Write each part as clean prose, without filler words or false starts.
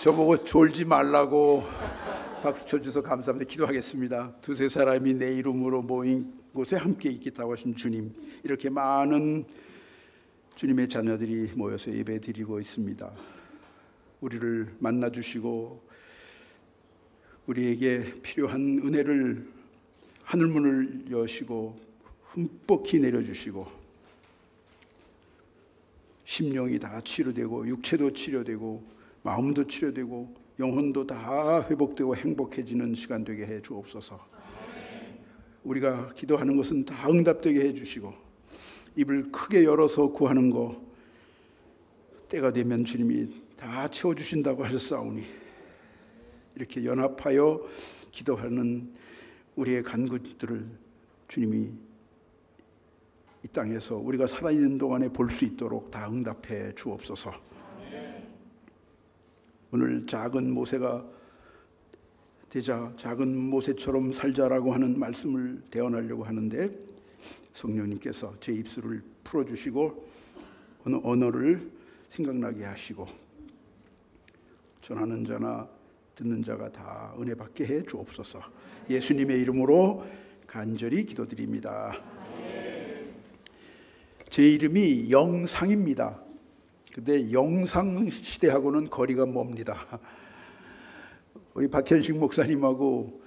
저보고 졸지 말라고 박수 쳐주셔서 감사합니다. 기도하겠습니다. 두세 사람이 내 이름으로 모인 곳에 함께 있겠다고 하신 주님, 이렇게 많은 주님의 자녀들이 모여서 예배 드리고 있습니다. 우리를 만나주시고 우리에게 필요한 은혜를 하늘문을 여시고 흠뻑히 내려주시고 심령이 다 치료되고 육체도 치료되고 마음도 치료되고 영혼도 다 회복되고 행복해지는 시간 되게 해 주옵소서. 우리가 기도하는 것은 다 응답되게 해 주시고 입을 크게 열어서 구하는 거 때가 되면 주님이 다 채워주신다고 하셨사오니 이렇게 연합하여 기도하는 우리의 간구들을 주님이 이 땅에서 우리가 살아있는 동안에 볼 수 있도록 다 응답해 주옵소서. 오늘 작은 모세가 되자 작은 모세처럼 살자라고 하는 말씀을 대언하려고 하는데 성령님께서 제 입술을 풀어주시고 어느 언어를 생각나게 하시고 전하는 자나 듣는 자가 다 은혜 받게 해 주옵소서. 예수님의 이름으로 간절히 기도드립니다. 제 이름이 영상입니다. 근데 영상 시대하고는 거리가 멉니다. 우리 박현식 목사님하고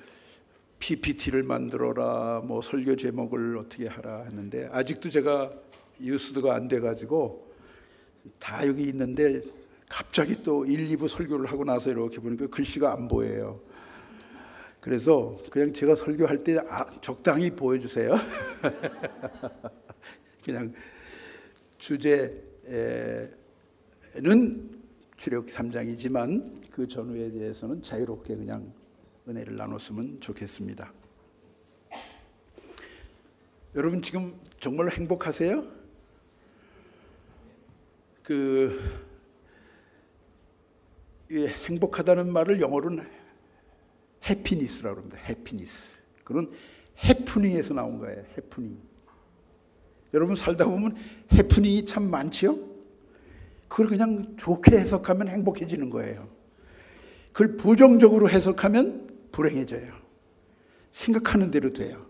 PPT를 만들어라, 뭐 설교 제목을 어떻게 하라 했는데 아직도 제가 유스드가 안 돼가지고 다 여기 있는데 갑자기 또 1, 2부 설교를 하고 나서 이렇게 보니까 글씨가 안 보여요. 그래서 그냥 제가 설교할 때 적당히 보여주세요. 그냥 주제는 출애굽기 3장이지만 그 전후에 대해서는 자유롭게 그냥 은혜를 나눴으면 좋겠습니다. 여러분 지금 정말 행복하세요? 행복하다는 말을 영어로는 해피니스라고 합니다. 해피니스. 그건 해프닝에서 나온 거예요. 해프닝. 여러분 살다 보면 해프닝이 참 많지요? 그걸 그냥 좋게 해석하면 행복해지는 거예요. 그걸 부정적으로 해석하면 불행해져요. 생각하는 대로 돼요.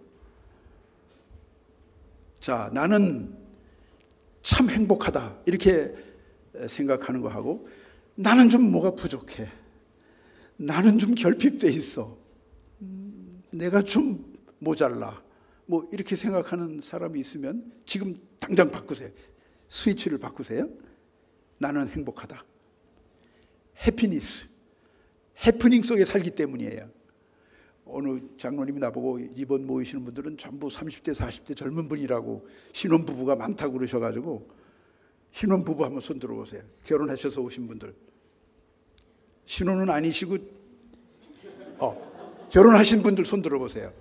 자, 나는 참 행복하다 이렇게 생각하는 거하고 나는 좀 뭐가 부족해, 나는 좀 결핍돼 있어, 내가 좀 모자라, 뭐 이렇게 생각하는 사람이 있으면 지금 당장 바꾸세요. 스위치를 바꾸세요. 나는 행복하다. 해피니스. 해프닝 속에 살기 때문이에요. 어느 장로님이 나보고 이번 모이시는 분들은 전부 30대 40대 젊은 분이라고 신혼부부가 많다고 그러셔가지고 신혼부부 한번 손 들어보세요. 결혼하셔서 오신 분들. 신혼은 아니시고 결혼하신 분들 손 들어보세요.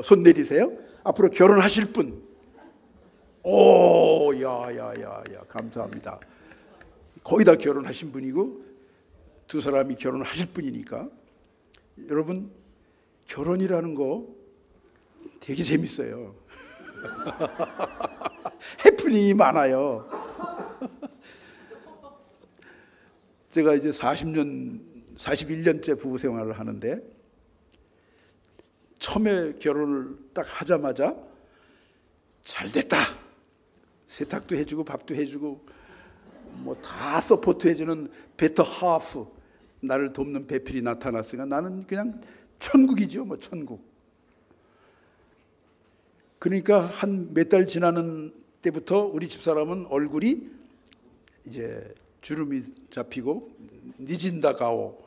손 내리세요. 앞으로 결혼하실 분. 오, 야야야야, 감사합니다. 거의 다 결혼하신 분이고 두 사람이 결혼하실 분이니까. 여러분 결혼이라는 거 되게 재밌어요. 해프닝이 많아요. 제가 이제 41년째 부부 생활을 하는데 처음에 결혼을 딱 하자마자 잘 됐다. 세탁도 해주고 밥도 해주고 뭐 다 서포트 해주는 베터 하프, 나를 돕는 배필이 나타났으니까 나는 그냥 천국이죠. 뭐 천국. 그러니까 한 몇 달 지나는 때부터 우리 집사람은 얼굴이 이제 주름이 잡히고 니진다 가오.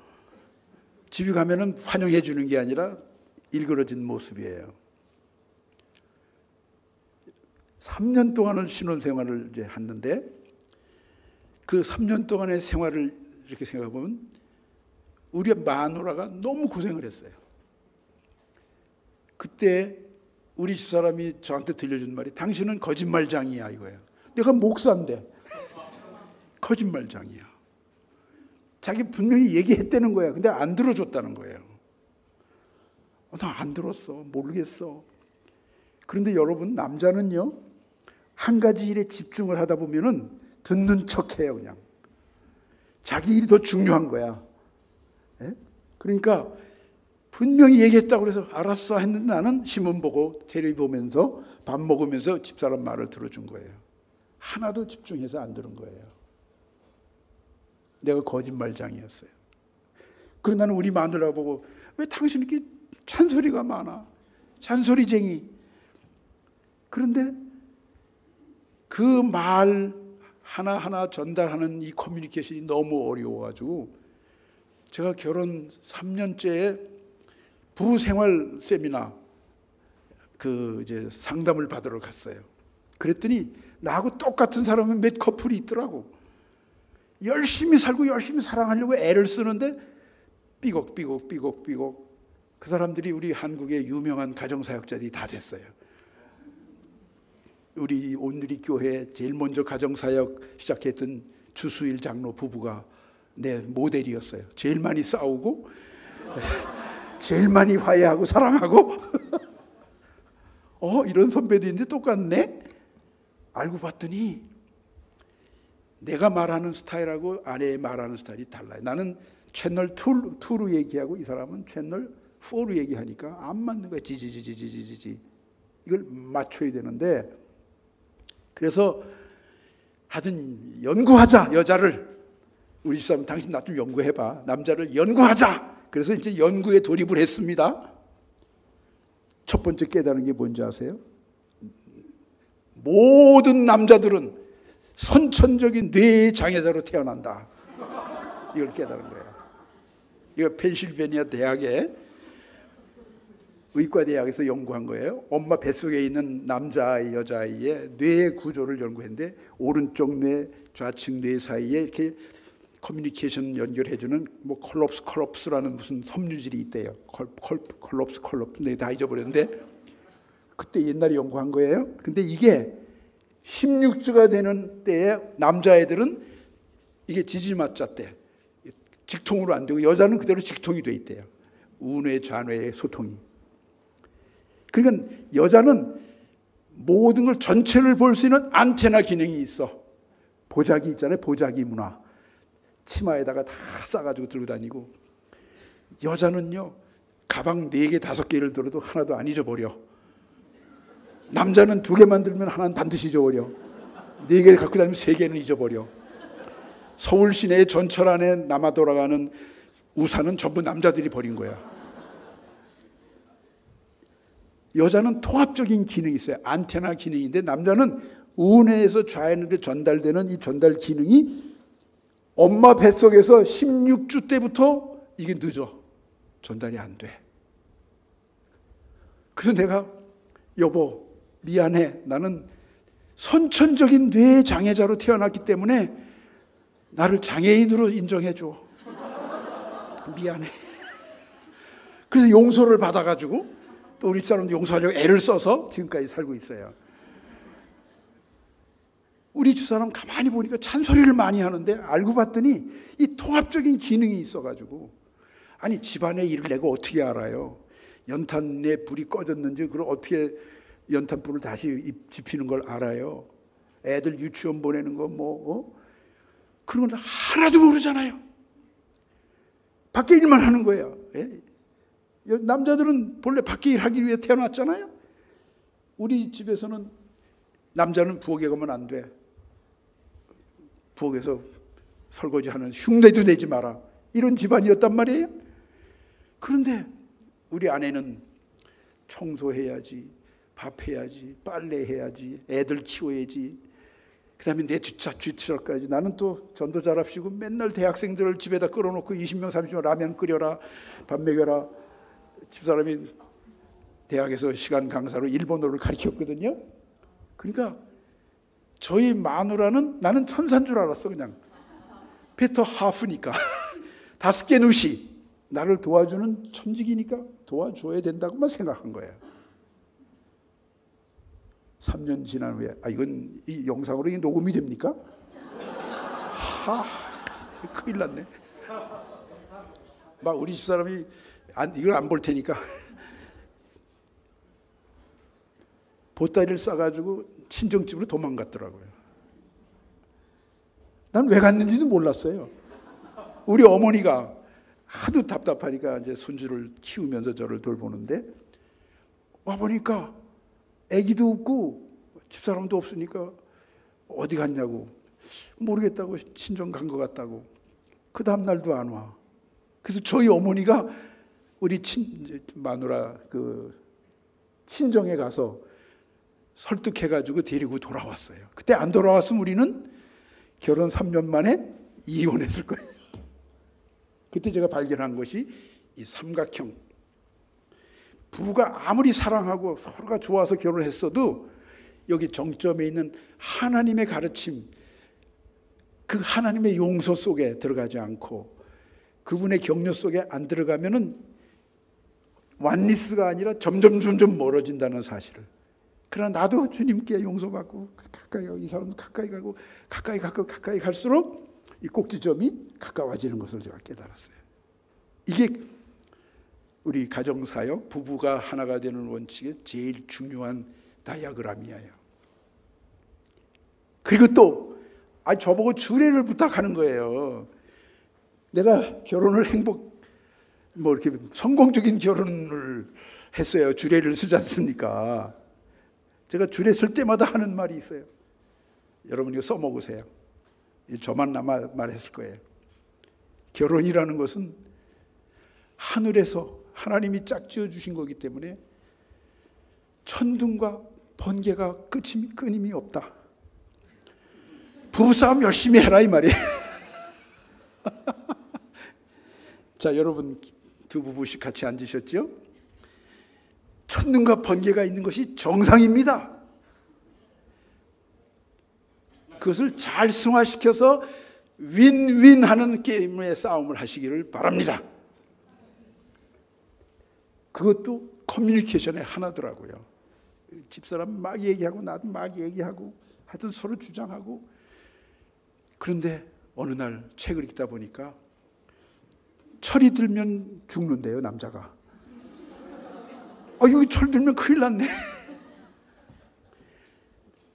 집에 가면은 환영해 주는 게 아니라 일그러진 모습이에요. 3년 동안을 신혼생활을 이제 했는데 그 3년 동안의 생활을 이렇게 생각해 보면 우리 마누라가 너무 고생을 했어요. 그때 우리 집사람이 저한테 들려준 말이 당신은 거짓말장이야 이거예요. 내가 목사인데 거짓말장이야. 자기 분명히 얘기했다는 거야. 근데 안 들어줬다는 거예요. 나 안 들었어. 모르겠어. 그런데 여러분 남자는요 한 가지 일에 집중을 하다 보면은 듣는 척해요. 그냥 자기 일이 더 중요한 거야. 예? 그러니까 분명히 얘기했다고 그래서 알았어 했는데 나는 신문 보고 텔레비 보면서 밥 먹으면서 집사람 말을 들어준 거예요. 하나도 집중해서 안 들은 거예요. 내가 거짓말장이었어요. 그리고 나는 우리 마누라 보고 왜 당신 이렇게 잔소리가 많아? 잔소리쟁이. 그런데 그 말 하나하나 전달하는 이 커뮤니케이션이 너무 어려워가지고 제가 결혼 3년째에 부부생활 세미나 이제 상담을 받으러 갔어요. 그랬더니 나하고 똑같은 사람은 몇 커플이 있더라고. 열심히 살고 열심히 사랑하려고 애를 쓰는데 삐걱. 그 사람들이 우리 한국의 유명한 가정사역자들이 다 됐어요. 우리 온누리 교회 제일 먼저 가정사역 시작했던 주수일 장로 부부가 내 모델이었어요. 제일 많이 싸우고 제일 많이 화해하고 사랑하고 이런 선배도 있는데 똑같네? 알고 봤더니 내가 말하는 스타일하고 아내의 말하는 스타일이 달라요. 나는 채널 2로 얘기하고 이 사람은 채널 4로 얘기하니까 안 맞는 거야. 지지지지지지지. 이걸 맞춰야 되는데 그래서 하여튼 연구하자. 여자를 우리 집사람 당신 나 좀 연구해봐. 남자를 연구하자. 그래서 이제 연구에 돌입을 했습니다. 첫 번째 깨달은 게 뭔지 아세요? 모든 남자들은 선천적인 뇌 장애자로 태어난다. 이걸 깨달은 거예요. 이거 펜실베니아 대학의 의과대학에서 연구한 거예요. 엄마 뱃속에 있는 남자아이, 여자아이의 뇌 구조를 연구했는데 오른쪽 뇌, 좌측 뇌 사이에 이렇게 커뮤니케이션 연결해주는 뭐 콜롭스라는 무슨 섬유질이 있대요. 콜롭스. 근데 다 잊어버렸는데 그때 옛날에 연구한 거예요. 근데 이게 16주가 되는 때에 남자애들은 이게 지지맞자 때 직통으로 안 되고 여자는 그대로 직통이 돼 있대요. 우뇌, 좌뇌의 소통이. 그러니까 여자는 모든 걸 전체를 볼 수 있는 안테나 기능이 있어. 보자기 있잖아요. 보자기 문화. 치마에다가 다 싸가지고 들고 다니고. 여자는요. 가방 4개, 5개를 들어도 하나도 안 잊어버려. 남자는 2개만 들면 하나는 반드시 잊어버려. 4개 갖고 다니면 3개는 잊어버려. 서울 시내의 전철 안에 남아 돌아가는 우산은 전부 남자들이 버린 거야. 여자는 통합적인 기능이 있어요. 안테나 기능인데 남자는 우뇌에서 좌뇌로 전달되는 이 전달 기능이 엄마 뱃속에서 16주 때부터 이게 늦어. 전달이 안 돼. 그래서 내가 여보 미안해. 나는 선천적인 뇌 장애자로 태어났기 때문에 나를 장애인으로 인정해 줘. 미안해. 그래서 용서를 받아가지고 또 우리 사람도 용서하려고 애를 써서 지금까지 살고 있어요. 우리 집사람 가만히 보니까 잔소리를 많이 하는데 알고 봤더니 이 통합적인 기능이 있어가지고 아니 집안의 일을 내가 어떻게 알아요? 연탄에 불이 꺼졌는지 그걸 어떻게 연탄불을 다시 지피는 걸 알아요? 애들 유치원 보내는 거 그런 건 하나도 모르잖아요. 밖에 일만 하는 거예요. 남자들은 본래 밖에 일하기 위해 태어났잖아요. 우리 집에서는 남자는 부엌에 가면 안 돼. 부엌에서 설거지하는 흉내도 내지 마라. 이런 집안이었단 말이에요. 그런데 우리 아내는 청소해야지, 밥해야지, 빨래해야지, 애들 키워야지. 그 다음에 내 뒷차까지. 나는 또 전도자랍시고 맨날 대학생들을 집에다 끌어놓고 20명, 30명 라면 끓여라, 밥 먹여라. 집사람이 대학에서 시간 강사로 일본어를 가르쳤거든요. 그러니까 저희 마누라는 나는 천사인 줄 알았어. 그냥 페터 하프니까 5개 누시 나를 도와주는 천직이니까 도와줘야 된다고만 생각한 거예요. 3년 지난 후에 이건 이 영상으로 이 녹음이 됩니까? 큰일 났네. 막 우리 집사람이 이걸 안 볼 테니까 보따리를 싸가지고 친정집으로 도망갔더라고요. 난 왜 갔는지도 몰랐어요. 우리 어머니가 하도 답답하니까 이제 손주를 키우면서 저를 돌보는데 와보니까 아기도 없고 집사람도 없으니까 어디 갔냐고, 모르겠다고, 친정 간 것 같다고. 그 다음 날도 안 와. 그래서 저희 어머니가 우리 마누라 그 친정에 가서 설득해가지고 데리고 돌아왔어요. 그때 안 돌아왔으면 우리는 결혼 3년 만에 이혼했을 거예요. 그때 제가 발견한 것이 이 삼각형. 부부가 아무리 사랑하고 서로가 좋아서 결혼했어도 여기 정점에 있는 하나님의 가르침, 그 하나님의 용서 속에 들어가지 않고 그분의 격려 속에 안 들어가면은 완리스가 아니라 점점 멀어진다는 사실을. 그러나 나도 주님께 용서받고 가까이 가고, 이 사람도 가까이 가고 가까이 갈수록 이 꼭지점이 가까워지는 것을 제가 깨달았어요. 이게 우리 가정사역, 부부가 하나가 되는 원칙의 제일 중요한 다이아그램이에요. 그리고 또 저보고 주례를 부탁하는 거예요. 내가 결혼을 이렇게 성공적인 결혼을 했어요. 주례를 쓰지 않습니까? 제가 주례 쓸 때마다 하는 말이 있어요. 여러분 이거 써먹으세요. 저만 아마 말했을 거예요. 결혼이라는 것은 하늘에서 하나님이 짝지어 주신 거기 때문에 천둥과 번개가 끊임이 없다. 부부싸움 열심히 해라 이 말이에요. 자, 여러분 두 부부씩 같이 앉으셨죠? 천둥과 번개가 있는 것이 정상입니다. 그것을 잘 승화시켜서 윈윈하는 게임의 싸움을 하시기를 바랍니다. 그것도 커뮤니케이션의 하나더라고요. 집사람 막 얘기하고 나도 막 얘기하고 하여튼 서로 주장하고. 그런데 어느 날 책을 읽다 보니까 철이 들면 죽는데요, 남자가. 여기 철 들면 큰일 났네.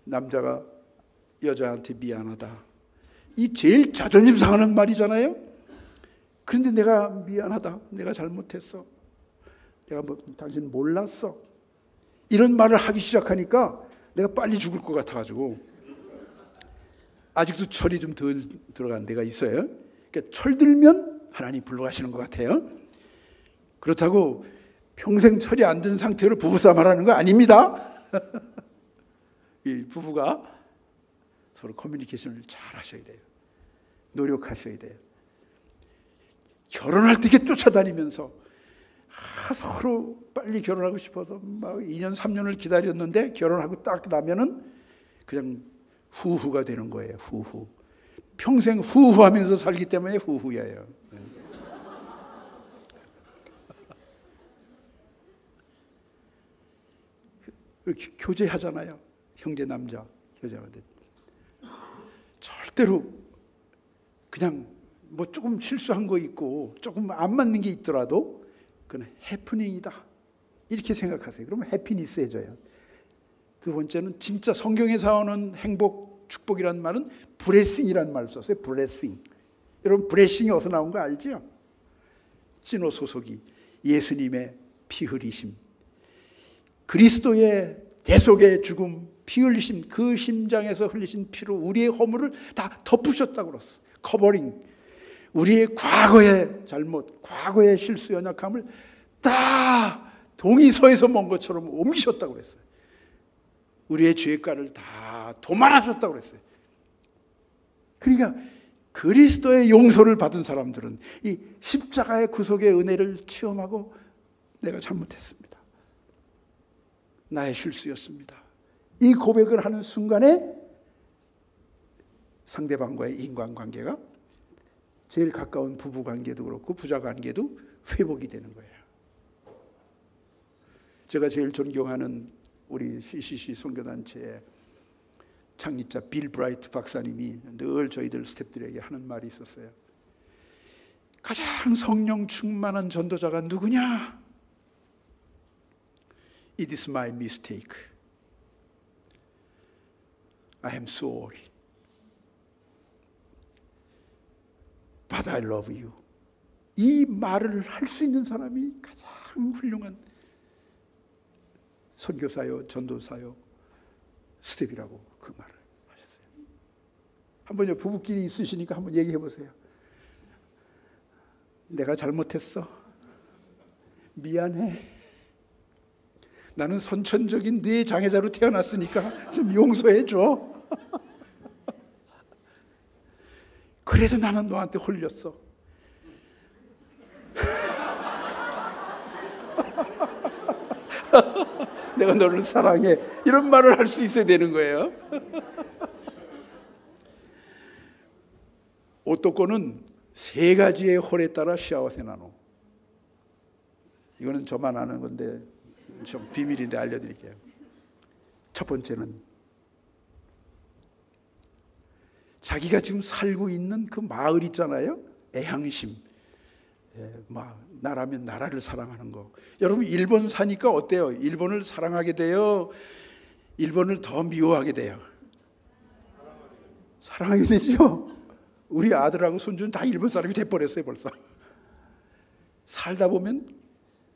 남자가 여자한테 미안하다. 이 제일 자존심 상하는 말이잖아요. 그런데 내가 미안하다. 내가 잘못했어. 내가 당신 몰랐어. 이런 말을 하기 시작하니까 내가 빨리 죽을 것 같아가지고 아직도 철이 좀 덜 들어간 데가 있어요. 그러니까 철 들면 하나님 불러가시는 것 같아요. 그렇다고 평생 철이 안 든 상태로 부부싸움 하라는 거 아닙니다. 이 부부가 서로 커뮤니케이션을 잘 하셔야 돼요. 노력하셔야 돼요. 결혼할 때 쫓아다니면서 서로 빨리 결혼하고 싶어서 막 2년 3년을 기다렸는데 결혼하고 딱 나면은 그냥 후후가 되는 거예요. 후후. 평생 후후하면서 살기 때문에 후후예요. 이렇게 교제하잖아요. 형제 남자 교제하는데 절대로 그냥 조금 실수한 거 있고 조금 안 맞는 게 있더라도 그건 해프닝이다 이렇게 생각하세요. 그러면 해피니스해져요. 두 번째는 진짜 성경에서 나오는 행복, 축복이라는 말은 브레싱이라는 말을 썼어요. 브레싱. 여러분 브레싱이 어디서 나온 거 알죠? 진호 소속이 예수님의 피 흘리심, 그리스도의 대속의 죽음, 피 흘리심, 그 심장에서 흘리신 피로 우리의 허물을 다 덮으셨다고 그랬어요. 커버링. 우리의 과거의 잘못, 과거의 실수, 연약함을 다 동의서에서 먼 것처럼 옮기셨다고 그랬어요. 우리의 죄가를 다 도말하셨다고 그랬어요. 그러니까 그리스도의 용서를 받은 사람들은 이 십자가의 구속의 은혜를 체험하고 내가 잘못했습니다. 나의 실수였습니다. 이 고백을 하는 순간에 상대방과의 인간관계가 제일 가까운 부부관계도 그렇고 부자관계도 회복이 되는 거예요. 제가 제일 존경하는 우리 CCC 선교단체의 창립자 빌 브라이트 박사님이 늘 저희들 스태프들에게 하는 말이 있었어요. 가장 성령 충만한 전도자가 누구냐? It is my mistake. I am sorry. But I love you. 이 말을 할 수 있는 사람이 가장 훌륭한 선교사요, 전도사요, 스텝이라고 그 말을 하셨어요. 한번요, 부부끼리 있으시니까 한번 얘기해 보세요. 내가 잘못했어. 미안해. 나는 선천적인 뇌 장애자로 태어났으니까 좀 용서해 줘. 그래서 나는 너한테 홀렸어. 내가 너를 사랑해. 이런 말을 할 수 있어야 되는 거예요. 오토코는 3가지의 홀에 따라 시아와세나노. 이거는 저만 아는 건데 좀 비밀인데 알려드릴게요. 첫 번째는 자기가 지금 살고 있는 그 마을 있잖아요. 애향심. 나라면 나라를 사랑하는 거. 여러분 일본 사니까 어때요? 일본을 사랑하게 돼요? 일본을 더 미워하게 돼요? 사랑하게 되죠. 우리 아들하고 손주는 다 일본 사람이 돼버렸어요 벌써. 살다 보면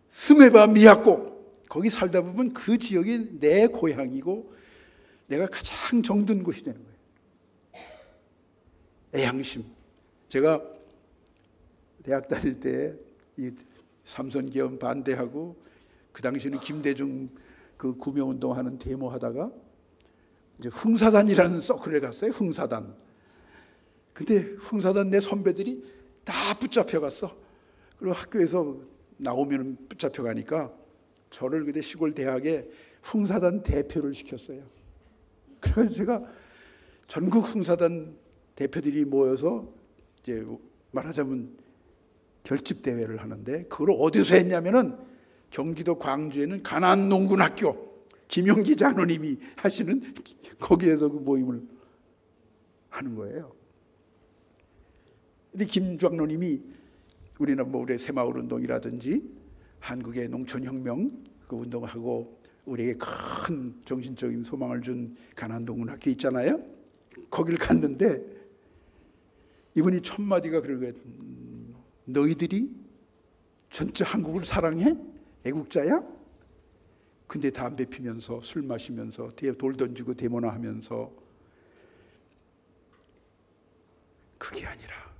스메바 미야코, 거기 살다 보면 그 지역이 내 고향이고 내가 가장 정든 곳이 되는 거예요. 애향심. 제가 대학 다닐 때 이 삼선계엄 반대하고 그 당시에는 김대중 그 구명운동하는 데모하다가 이제 흥사단이라는 서클에 갔어요. 흥사단. 근데 흥사단 내 선배들이 다 붙잡혀 갔어. 그리고 학교에서 나오면 붙잡혀 가니까 저를 그때 시골 대학에 흥사단 대표를 시켰어요. 그래서 제가 전국 흥사단 대표들이 모여서 이제 말하자면 결집 대회를 하는데 그걸 어디서 했냐면은 경기도 광주에는 가난농군학교 김용기 장로님이 하시는 거기에서 그 모임을 하는 거예요. 근데 김 장로님이 우리는 우리 새마을운동이라든지 한국의 농촌혁명 그 운동하고 우리에게 큰 정신적인 소망을 준 가난농군학교 있잖아요. 거길 갔는데 이분이 첫 마디가 그런 거예요. 너희들이 진짜 한국을 사랑해? 애국자야? 근데 담배 피면서 술 마시면서 돌 던지고 데모나 하면서 그게 아니라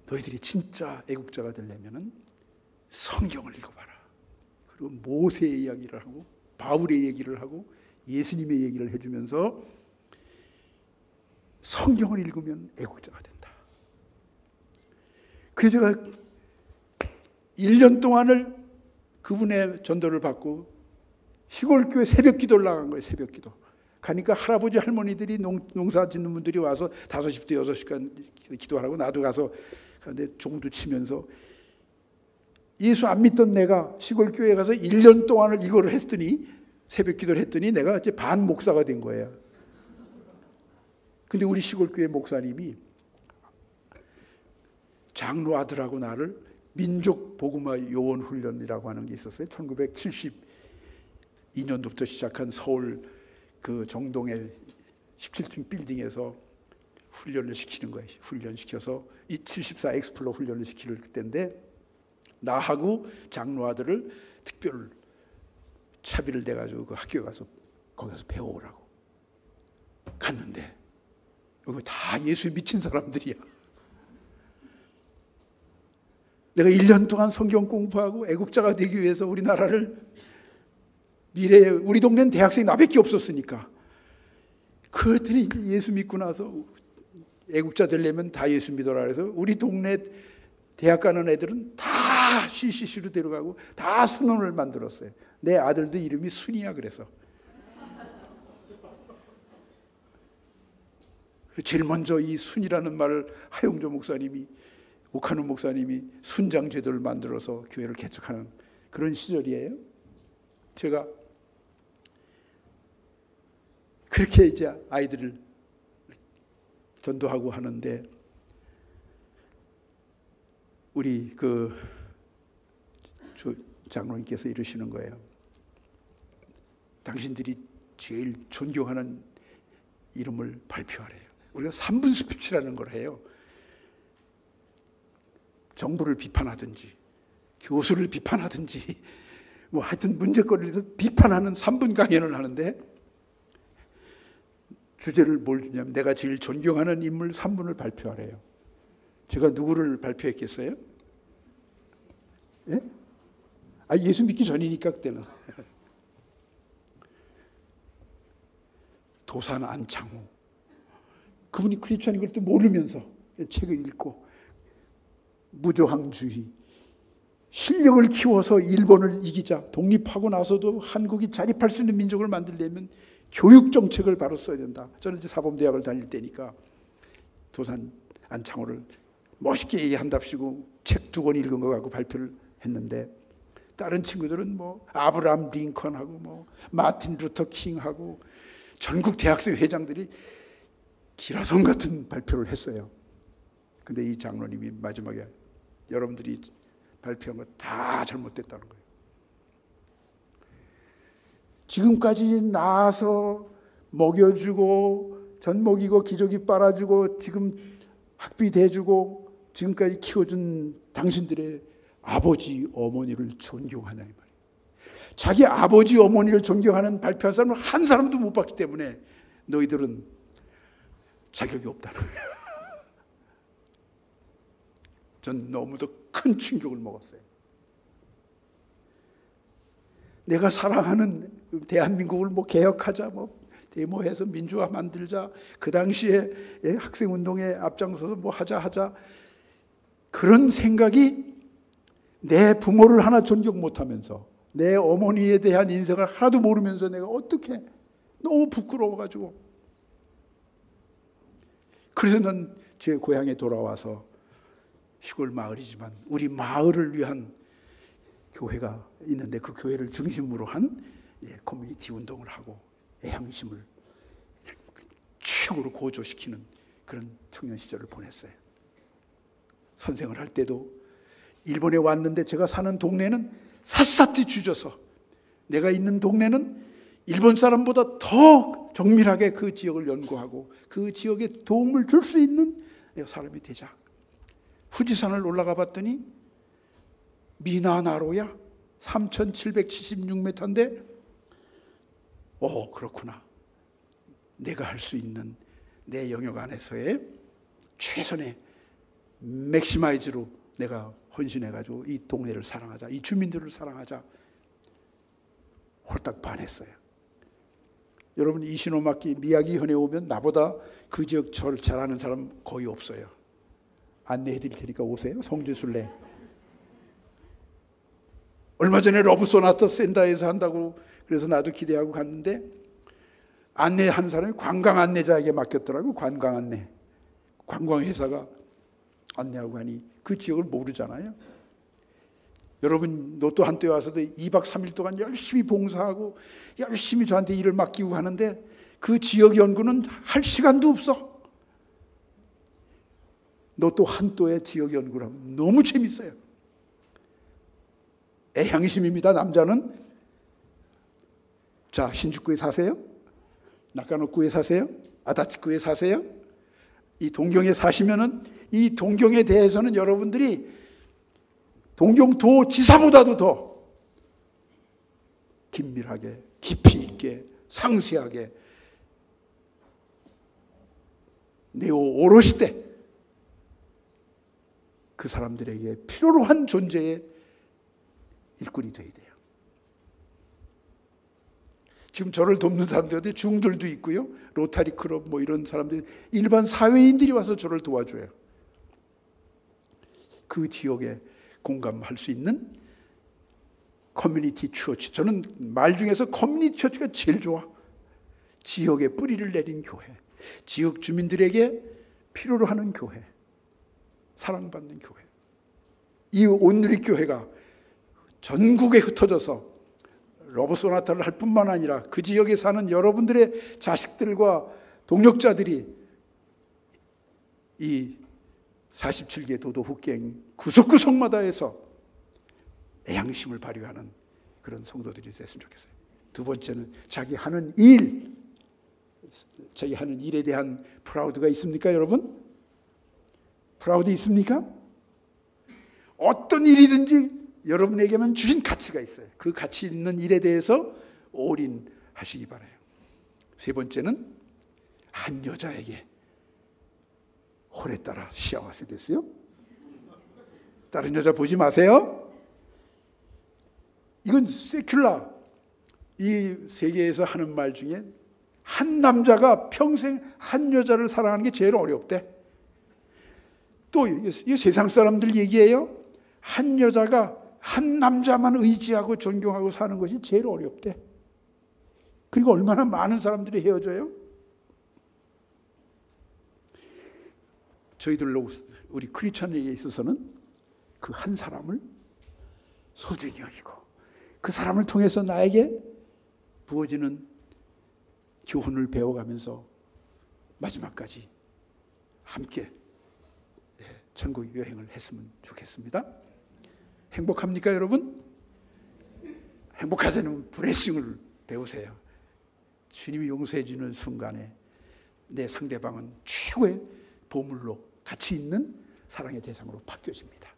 너희들이 진짜 애국자가 되려면 성경을 읽어봐라. 그리고 모세의 이야기를 하고 바울의 얘기를 하고 예수님의 얘기를 해주면서 성경을 읽으면 애국자가 된다. 그래서 제가 1년 동안을 그분의 전도를 받고 시골교회 새벽 기도를 나간 거예요. 새벽 기도. 가니까 할아버지 할머니들이 농사 짓는 분들이 와서 5시부터 6시간 기도하라고 나도 가서 근데 종도 치면서 예수 안 믿던 내가 시골교회에 가서 1년 동안을 이거를 했더니 새벽 기도를 했더니 내가 이제 반 목사가 된 거예요. 근데 우리 시골교회 목사님이 장로 아들하고 나를 민족 복음화 요원 훈련이라고 하는 게 있었어요. 1972년도부터 시작한 서울 그 정동의 17층 빌딩에서 훈련을 시키는 거예요. 훈련시켜서 이 74 엑스플로 훈련을 시킬 때인데 나하고 장로 아들을 특별 차비를 대가지고 그 학교에 가서 거기서 배워오라고 갔는데 여기 다 예수에 미친 사람들이야. 내가 1년 동안 성경 공부하고 애국자가 되기 위해서 우리나라를 미래에 우리 동네는 대학생이 나밖에 없었으니까 그랬더니 예수 믿고 나서 애국자 되려면 다 예수 믿어라 그래서 우리 동네 대학 가는 애들은 다 CCC로 데려가고 다 순원을 만들었어요. 내 아들도 이름이 순이야 그래서. 제일 먼저 이 순이라는 말을 하용조 목사님이 오카노 목사님이 순장 제도를 만들어서 교회를 개척하는 그런 시절이에요. 제가 그렇게 이제 아이들을 전도하고 하는데 우리 그 장로님께서 이러시는 거예요. 당신들이 제일 존경하는 이름을 발표하래요. 우리가 3분 스피치라는 걸 해요. 정부를 비판하든지 교수를 비판하든지 뭐 하여튼 문제거리를 비판하는 3분 강연을 하는데 주제를 뭘 주냐면 내가 제일 존경하는 인물 3분을 발표하래요. 제가 누구를 발표했겠어요? 예? 예수 믿기 전이니까 그때는. 도산 안창호. 그분이 크리스천인 걸 또 모르면서 책을 읽고 무저항주의, 실력을 키워서 일본을 이기자, 독립하고 나서도 한국이 자립할 수 있는 민족을 만들려면 교육 정책을 바로 써야 된다. 저는 이제 사범대학을 다닐 때니까 도산 안창호를 멋있게 얘기한답시고 책 2권 읽은 거 갖고 발표를 했는데 다른 친구들은 뭐 아브라함 링컨하고 뭐 마틴 루터 킹하고 전국 대학생 회장들이 기라성 같은 발표를 했어요. 근데 이 장로님이 마지막에 여러분들이 발표한 거 다 잘못됐다는 거예요. 지금까지 낳아서 먹여주고 젖 먹이고 기저귀 빨아주고 지금 학비 대주고 지금까지 키워준 당신들의 아버지 어머니를 존경하냐 이 말이에요. 자기 아버지 어머니를 존경하는 발표한 사람은 한 사람도 못 봤기 때문에 너희들은 자격이 없다는 거예요. 전 너무도 큰 충격을 먹었어요. 내가 사랑하는 대한민국을 뭐 개혁하자, 뭐 데모해서 민주화 만들자, 그 당시에 학생운동에 앞장서서 뭐 하자 그런 생각이 내 부모를 하나 존경 못하면서 내 어머니에 대한 인생을 하나도 모르면서 내가 어떻게 너무 부끄러워가지고 그래서 난 제 고향에 돌아와서 시골 마을이지만 우리 마을을 위한 교회가 있는데 그 교회를 중심으로 한 커뮤니티 운동을 하고 애향심을 최고로 고조시키는 그런 청년 시절을 보냈어요. 선생을 할 때도 일본에 왔는데 제가 사는 동네는 샅샅이 쥐져서 내가 있는 동네는 일본 사람보다 더 정밀하게 그 지역을 연구하고 그 지역에 도움을 줄 수 있는 사람이 되자. 후지산을 올라가 봤더니 미나나로야 3,776m인데 그렇구나. 내가 할 수 있는 내 영역 안에서의 최선의 맥시마이즈로 내가 헌신해가지고 이 동네를 사랑하자, 이 주민들을 사랑하자. 홀딱 반했어요. 여러분 이시노마키 미야기현에 오면 나보다 그 지역 절 잘하는 사람 거의 없어요. 안내해드릴 테니까 오세요. 성지순례. 얼마 전에 러브 소나타 센다에서 한다고 그래서 나도 기대하고 갔는데 안내하는 사람이 관광 안내자에게 맡겼더라고. 관광 안내. 관광회사가 안내하고 가니 그 지역을 모르잖아요. 여러분 너 또 한때 와서도 2박 3일 동안 열심히 봉사하고 열심히 저한테 일을 맡기고 하는데 그 지역 연구는 할 시간도 없어. 너 또 한또의 지역 연구를 하면 너무 재밌어요. 애향심입니다. 남자는. 자, 신주쿠에 사세요? 나카노쿠에 사세요? 아다치쿠에 사세요? 이 동경에 사시면은 이 동경에 대해서는 여러분들이 동경도 지사보다도 더 긴밀하게, 깊이 있게, 상세하게 네오 오로시대 그 사람들에게 필요로 한 존재의 일꾼이 되어야 돼요. 지금 저를 돕는 사람들도 중들도 있고요. 로타리 클럽 뭐 이런 사람들, 일반 사회인들이 와서 저를 도와줘요. 그 지역에 공감할 수 있는 커뮤니티 처치. 저는 말 중에서 커뮤니티 처치가 제일 좋아. 지역에 뿌리를 내린 교회. 지역 주민들에게 필요로 하는 교회. 사랑받는 교회. 이 온누리 교회가 전국에 흩어져서 러브 소나타를 할 뿐만 아니라 그 지역에 사는 여러분들의 자식들과 동역자들이 이 47개 도도 훅갱 구석구석마다에서 애향심을 발휘하는 그런 성도들이 됐으면 좋겠어요. 두 번째는 자기 하는 일에 대한 프라우드가 있습니까, 여러분? 프라우드 있습니까? 어떤 일이든지 여러분에게만 주신 가치가 있어요. 그 가치 있는 일에 대해서 올인하시기 바라요. 세 번째는 한 여자에게 홀에 따라 시아와세 됐어요. 다른 여자 보지 마세요. 이건 세큘라, 이 세계에서 하는 말 중에 한 남자가 평생 한 여자를 사랑하는 게 제일 어렵대. 또 이 세상 사람들 얘기예요. 한 여자가 한 남자만 의지하고 존경하고 사는 것이 제일 어렵대. 그리고 얼마나 많은 사람들이 헤어져요. 저희들로 우리 크리스찬에게 있어서는 그 한 사람을 소중히 여기고 그 사람을 통해서 나에게 부어지는 교훈을 배워가면서 마지막까지 함께 천국 여행을 했으면 좋겠습니다. 행복합니까, 여러분? 행복하자는 브레싱을 배우세요. 주님이 용서해 주는 순간에 내 상대방은 최고의 보물로 가치 있는 사랑의 대상으로 바뀌어집니다.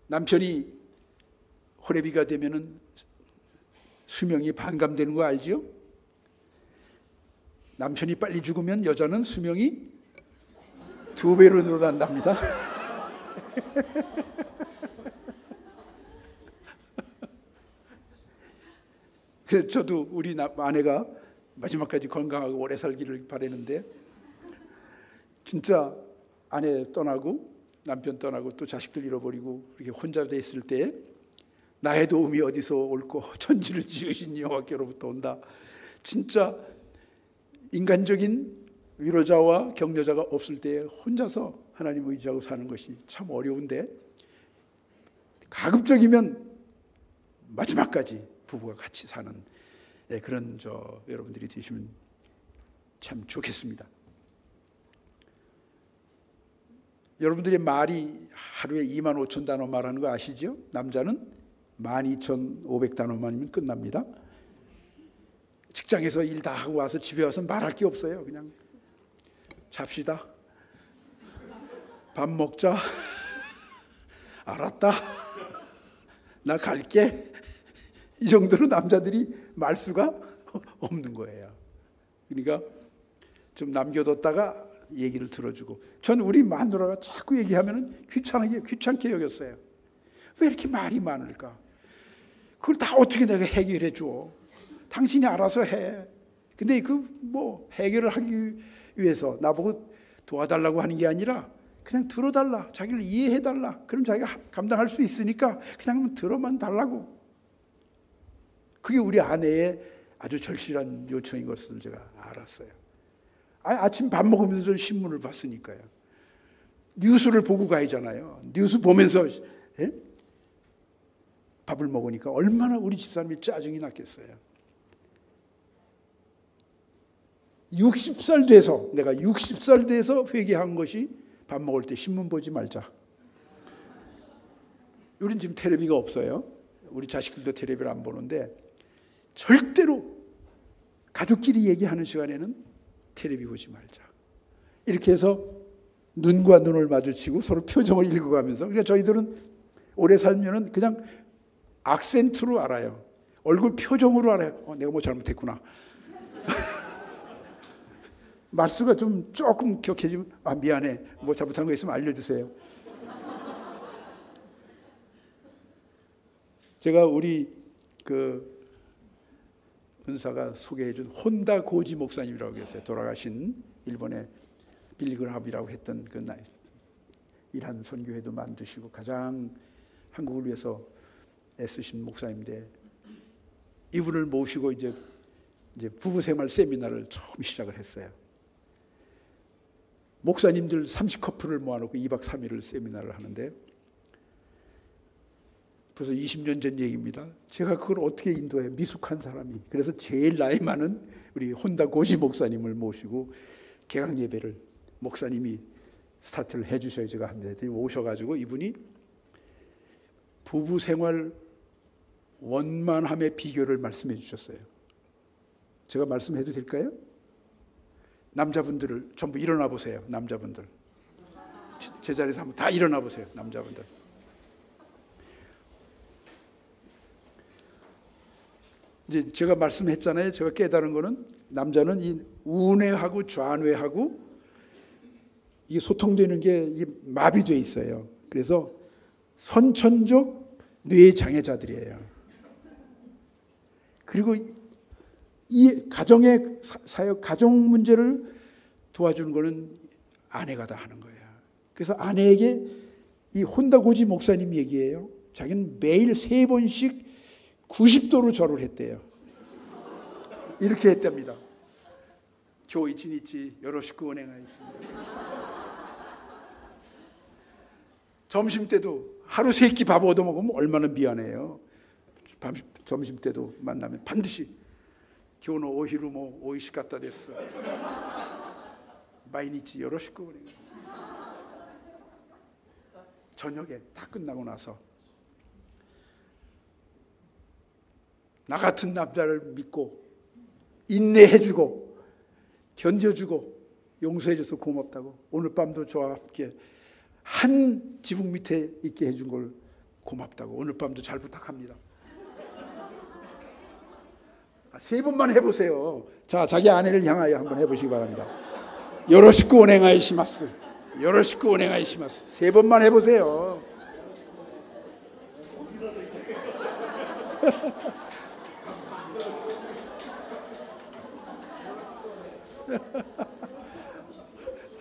남편이 호레비가 되면은 수명이 반감되는 거 알지요? 남편이 빨리 죽으면 여자는 수명이 2배로 늘어난답니다. 그래서 저도 우리 아내가 마지막까지 건강하고 오래 살기를 바라는데, 진짜 아내 떠나고 남편 떠나고 또 자식들 잃어버리고 이렇게 혼자 돼 있을 때 나의 도움이 어디서 옳고 천지를 지으신 여호와께로부터 온다. 진짜 인간적인 위로자와 격려자가 없을 때 혼자서 하나님 의지하고 사는 것이 참 어려운데, 가급적이면 마지막까지 부부가 같이 사는 그런 여러분들이 되시면 참 좋겠습니다. 여러분들의 말이 하루에 25,000단어 말하는 거 아시죠? 남자는 12,500단어만이면 끝납니다. 직장에서 일 다 하고 와서 집에 와서 말할 게 없어요. 그냥 잡시다, 밥 먹자, 알았다, 나 갈게, 이 정도로 남자들이 말수가 없는 거예요. 그러니까 좀 남겨뒀다가 얘기를 들어주고, 전 우리 마누라가 자꾸 얘기하면 귀찮게 여겼어요. 왜 이렇게 말이 많을까? 그걸 다 어떻게 내가 해결해 줘? 당신이 알아서 해. 근데 해결을 하기 위해서 나보고 도와달라고 하는 게 아니라 그냥 들어달라, 자기를 이해해달라. 그럼 자기가 감당할 수 있으니까 그냥 들어만 달라고. 그게 우리 아내의 아주 절실한 요청인 것을 제가 알았어요. 아침 밥 먹으면서 좀 신문을 봤으니까요. 뉴스를 보고 가야잖아요. 뉴스 보면서 밥을 먹으니까 얼마나 우리 집사람이 짜증이 났겠어요. 60살 돼서, 내가 60살 돼서 회개한 것이 밥 먹을 때 신문 보지 말자. 우린 지금 텔레비가 없어요. 우리 자식들도 텔레비를 안 보는데 절대로 가족끼리 얘기하는 시간에는 텔레비 보지 말자. 이렇게 해서 눈과 눈을 마주치고 서로 표정을 읽어가면서, 그러니까 저희들은 오래 살면은 그냥 악센트로 알아요. 얼굴 표정으로 알아요. 내가 뭐 잘못했구나. 말수가 조금 격해지면 미안해, 뭐 잘못한 거 있으면 알려주세요. 제가 우리 은사가 소개해준 혼다 고지 목사님이라고 계세요. 돌아가신 일본의 빌리그람이라고 했던 그 이란 선교회도 만드시고 가장 한국을 위해서 애쓰신 목사인데, 이분을 모시고 이제 부부생활 세미나를 처음 시작을 했어요. 목사님들 30커플을 모아놓고 2박 3일을 세미나를 하는데, 벌써 20년 전 얘기입니다. 제가 그걸 어떻게 인도해요? 미숙한 사람이. 그래서 제일 나이 많은 우리 혼다 고지 목사님을 모시고 개강 예배를 목사님이 스타트를 해주셔야 제가 합니다. 오셔가지고 이분이 부부 생활 원만함의 비결을 말씀해 주셨어요. 제가 말씀해도 될까요? 남자분들을 전부 일어나 보세요. 남자분들. 제자리에서 한번 다 일어나 보세요. 남자분들. 이제 제가 말씀했잖아요. 제가 깨달은 거는 남자는 이 우뇌하고 좌뇌하고 이게 소통되는 게 마비되어 있어요. 그래서 선천적 뇌 장애자들이에요. 그리고 이 가정의 사역, 가정 문제를 도와주는 거는 아내가 다 하는 거예요. 그래서 아내에게 이 혼다고지 목사님 얘기예요. 자기는 매일 3번씩 90도로 절을 했대요. 이렇게 했답니다. 교이친 있지 요로시쿠 오네가이시. 점심 때도 하루 3끼 밥 얻어먹으면 얼마나 미안해요. 점심 때도 만나면 반드시 교노 오히루 뭐 오이시 갖다 됐어. 마이니치 요로시쿠 오네가이시. 저녁에 다 끝나고 나서 나 같은 남자를 믿고 인내해주고 견뎌주고 용서해줘서 고맙다고, 오늘 밤도 저와 함께 한 지붕 밑에 있게 해준 걸 고맙다고, 오늘 밤도 잘 부탁합니다. 3번만 해보세요. 자, 자기 아내를 향하여 한번 해보시기 바랍니다. 요로시쿠 오네가이시마스, 요로시쿠 오네가이시마스. 3번만 해보세요.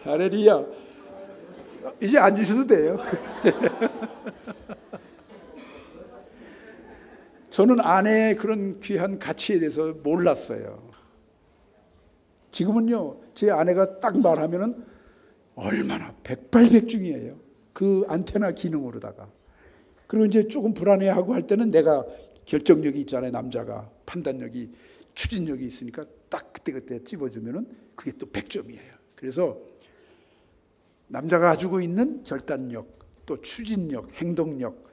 할렐루야. 이제 앉으셔도 돼요. 저는 아내의 그런 귀한 가치에 대해서 몰랐어요. 지금은요, 제 아내가 딱 말하면은 얼마나 백발백중이에요. 그 안테나 기능으로다가. 그리고 이제 조금 불안해하고 할 때는 내가 결정력이 있잖아요. 남자가 판단력이, 추진력이 있으니까 딱 그때그때 찝어주면은 그게 또 100점이에요. 그래서 남자가 가지고 있는 결단력, 또 추진력, 행동력,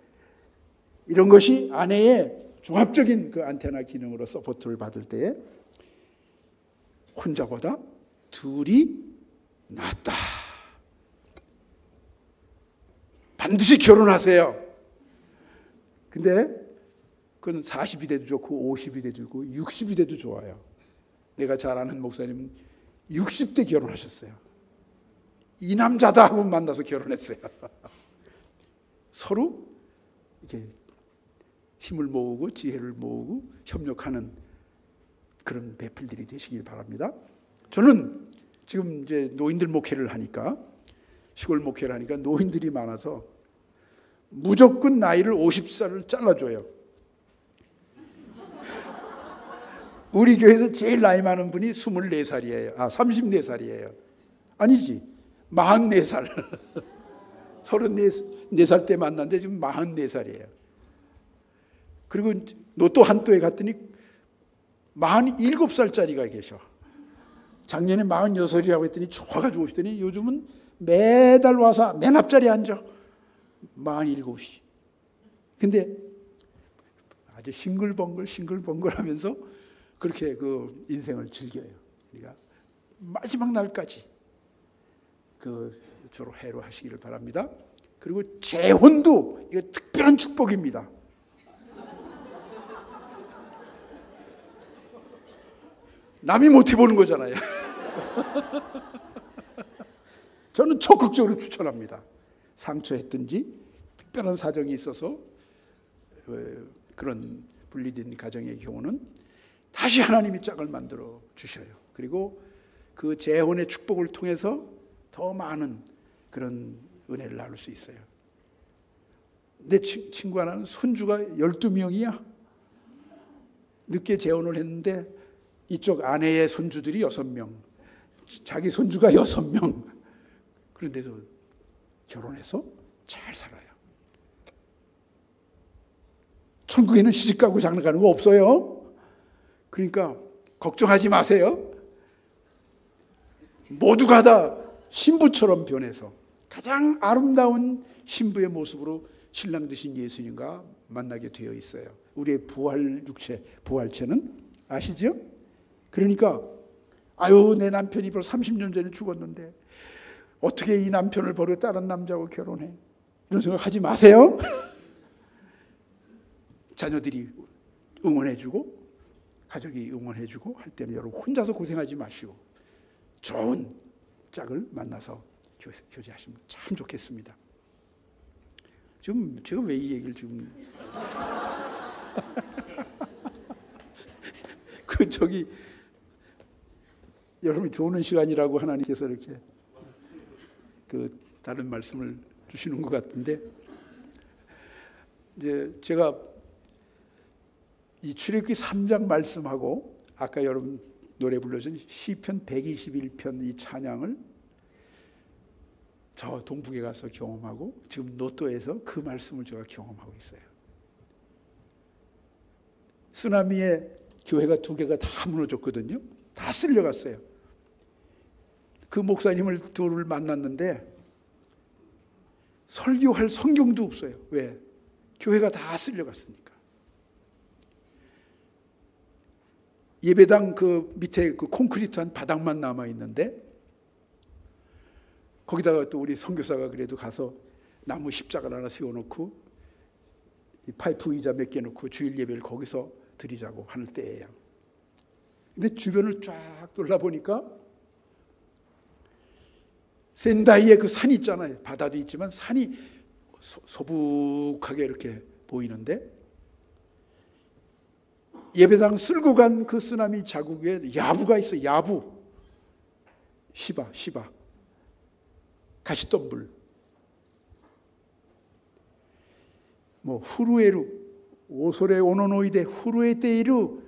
이런 것이 아내의 종합적인 그 안테나 기능으로 서포트를 받을 때에 혼자보다 둘이 낫다. 반드시 결혼하세요. 근데 그건 40이 돼도 좋고 50이 돼도 좋고 60이 돼도 좋아요. 내가 잘 아는 목사님은 60대 결혼하셨어요. 이 남자다 하고 만나서 결혼했어요. 서로 이렇게 힘을 모으고 지혜를 모으고 협력하는 그런 배필들이 되시길 바랍니다. 저는 지금 이제 노인들 목회를 하니까, 시골 목회를 하니까 노인들이 많아서 무조건 나이를 50살을 잘라줘요. 우리 교회에서 제일 나이 많은 분이 24살이에요. 34살이에요. 아니지, 44살. 34살 때 만났는데 지금 44살이에요. 그리고 또 한또에 갔더니 47살짜리가 계셔. 작년에 46이라고 했더니 좋아가지고 오시더니 요즘은 매달 와서 맨 앞자리에 앉아. 47이. 근데 아주 싱글벙글 하면서 그렇게 그 인생을 즐겨요. 그러니까 마지막 날까지 그 저로 해로하시기를 바랍니다. 그리고 재혼도 이거 특별한 축복입니다. 남이 못 해보는 거잖아요. 저는 적극적으로 추천합니다. 상처했든지 특별한 사정이 있어서 그런 분리된 가정의 경우는 다시 하나님이 짝을 만들어 주셔요. 그리고 그 재혼의 축복을 통해서 더 많은 그런 은혜를 나눌 수 있어요. 내 친구 하나는 손주가 12명이야. 늦게 재혼을 했는데 이쪽 아내의 손주들이 6명, 자기 손주가 6명. 그런데도 결혼해서 잘 살아요. 천국에는 시집가고 장가가는 거 없어요. 그러니까 걱정하지 마세요. 모두가 다 신부처럼 변해서 가장 아름다운 신부의 모습으로 신랑 되신 예수님과 만나게 되어 있어요. 우리의 부활 육체, 부활체는 아시죠? 그러니까 아유, 내 남편이 벌써 30년 전에 죽었는데 어떻게 이 남편을 버려 다른 남자하고 결혼해? 이런 생각하지 마세요. 자녀들이 응원해주고 가족이 응원해주고 할 때는 여러분 혼자서 고생하지 마시고 좋은 짝을 만나서 교제하시면 참 좋겠습니다. 지금 제가 왜 이 얘기를 지금 여러분이 좋은 시간이라고 하나님께서 이렇게 다른 말씀을 주시는 것 같은데, 이제 제가 이 출애굽기 3장 말씀하고 아까 여러분 노래 불러준 시편 121편 이 찬양을 저 동북에 가서 경험하고 지금 노또에서 그 말씀을 제가 경험하고 있어요. 쓰나미에 교회가 2개가 다 무너졌거든요. 다 쓸려갔어요. 그 목사님을 둘을 만났는데 설교할 성경도 없어요. 왜? 교회가 다 쓸려갔으니까. 예배당 그 밑에 그 콘크리트한 바닥만 남아 있는데 거기다가 또 우리 선교사가 그래도 가서 나무 십자가를 하나 세워놓고 파이프 의자 몇 개 놓고 주일 예배를 거기서 드리자고 하는 때예요. 근데 주변을 쫙 돌아보니까 센다이에 그 산이 있잖아요. 바다도 있지만 산이 소북하게 이렇게 보이는데 예배당 쓸고 간 그 쓰나미 자국에 야부가 있어요. 야부. 시바. 가시덤불. 후루에루. 오소레 오노노이데 후루에테이루.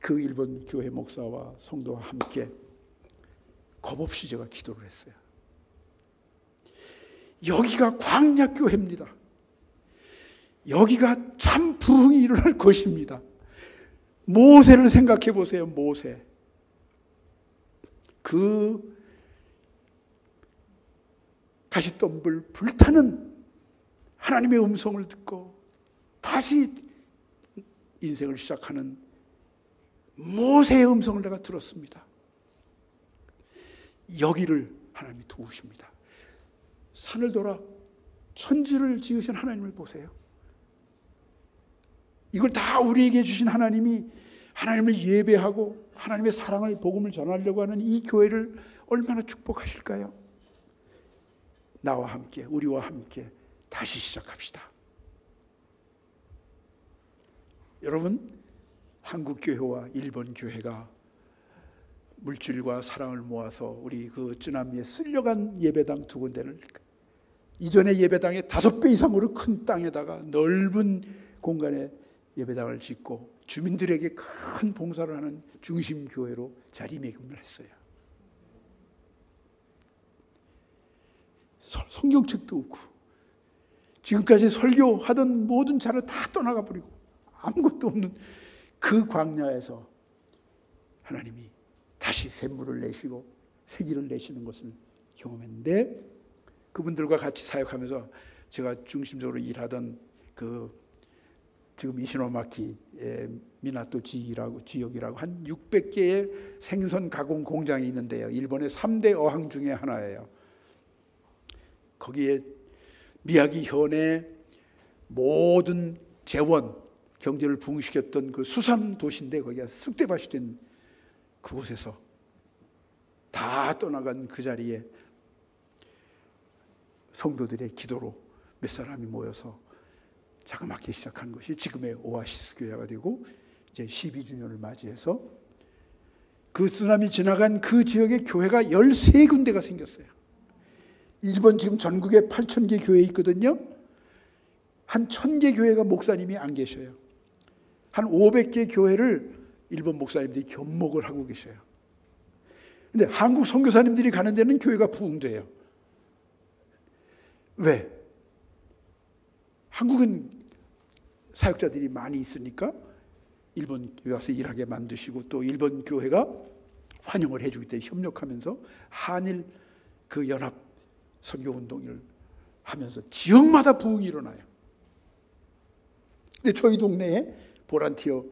그 일본 교회 목사와 성도와 함께 겁없이 제가 기도를 했어요. 여기가 광야교회입니다. 여기가 참 부흥이 일어날 것입니다. 모세를 생각해 보세요. 모세. 그 가시덤불 불타는 하나님의 음성을 듣고 다시 인생을 시작하는 모세의 음성을 내가 들었습니다. 여기를 하나님이 도우십니다. 산을 돌아 천지를 지으신 하나님을 보세요. 이걸 다 우리에게 주신 하나님이 하나님을 예배하고 하나님의 사랑을 복음을 전하려고 하는 이 교회를 얼마나 축복하실까요? 나와 함께 우리와 함께 다시 시작합시다. 여러분, 한국 교회와 일본 교회가 물질과 사랑을 모아서 우리 그 쯔나미에 쓸려간 예배당 2군데를 이전의 예배당의 5배 이상으로 큰 땅에다가 넓은 공간에 예배당을 짓고 주민들에게 큰 봉사를 하는 중심교회로 자리매김을 했어요. 성경책도 없고 지금까지 설교하던 모든 자를 다 떠나가 버리고 아무것도 없는 그 광야에서 하나님이 다시 샘물을 내시고 새길을 내시는 것을 경험했는데, 그분들과 같이 사역하면서 제가 중심적으로 일하던 지금 이시노마키 미나토 지역이라고 한 600개의 생선 가공 공장이 있는데요. 일본의 3대 어항 중에 하나예요. 거기에 미야기 현의 모든 재원, 경제를 부흥시켰던 그 수산 도시인데 거기가 쑥대밭이 된 그곳에서 다 떠나간 그 자리에 성도들의 기도로 몇 사람이 모여서 자그맣게 시작한 것이 지금의 오아시스 교회가 되고 이제 12주년을 맞이해서 그 쓰나미 지나간 그 지역에 교회가 13군데가 생겼어요. 일본 지금 전국에 8,000개 교회 있거든요. 한 1,000개 교회가 목사님이 안 계셔요. 한 500개 교회를 일본 목사님들이 견목을 하고 계셔요. 근데 한국 선교사님들이 가는 데는 교회가 부흥돼요. 왜? 한국은 사역자들이 많이 있으니까 일본 교회 와서 일하게 만드시고 또 일본 교회가 환영을 해주기 때문에 협력하면서 한일 그 연합 선교운동을 하면서 지역마다 부흥이 일어나요. 근데 저희 동네에 보란티어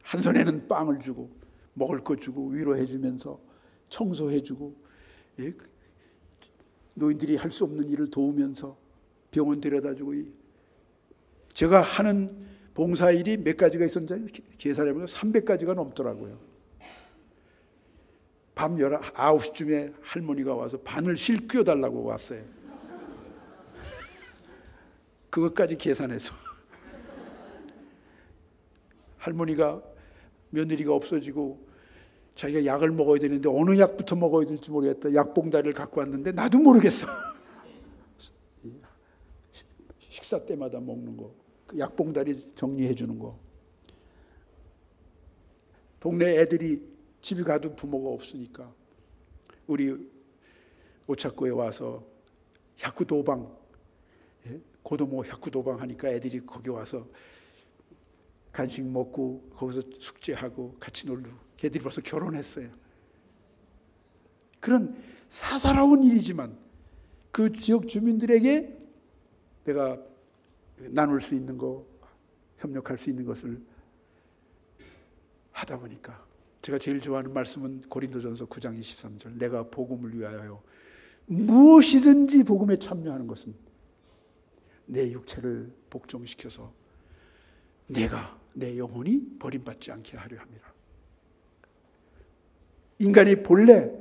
한 손에는 빵을 주고 먹을 거 주고 위로해 주면서 청소해 주고 노인들이 할 수 없는 일을 도우면서 병원 데려다주고, 제가 하는 봉사일이 몇 가지가 있었는지 계산해보면 300가지가 넘더라고요. 밤 9시쯤에 할머니가 와서 바늘실 끼워달라고 왔어요. 그것까지 계산해서. 할머니가 며느리가 없어지고 자기가 약을 먹어야 되는데 어느 약부터 먹어야 될지 모르겠다. 약봉다리를 갖고 왔는데 나도 모르겠어. 식사 때마다 먹는 거, 그 약봉다리 정리해 주는 거. 동네 애들이 집에 가도 부모가 없으니까 우리 오차코에 와서 샤쿠도방, 고도모 샤쿠도방 하니까 애들이 거기 와서 간식 먹고 거기서 숙제하고 같이 놀고, 걔들이 벌써 결혼했어요. 그런 사사로운 일이지만 그 지역 주민들에게 내가 나눌 수 있는 거, 협력할 수 있는 것을 하다 보니까, 제가 제일 좋아하는 말씀은 고린도전서 9장 23절, 내가 복음을 위하여 무엇이든지 복음에 참여하는 것은 내 육체를 복종시켜서 내가 내 영혼이 버림받지 않게 하려 합니다. 인간의 본래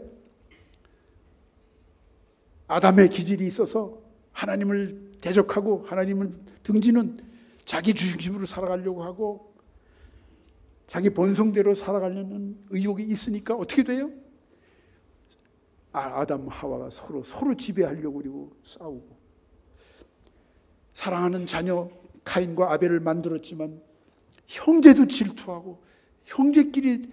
아담의 기질이 있어서 하나님을 대적하고 하나님을 등지는 자기 중심으로 살아가려고 하고 자기 본성대로 살아가려는 의욕이 있으니까 어떻게 돼요? 아담 하와가 서로 지배하려고 그리고 싸우고, 사랑하는 자녀 카인과 아벨을 만들었지만 형제도 질투하고 형제끼리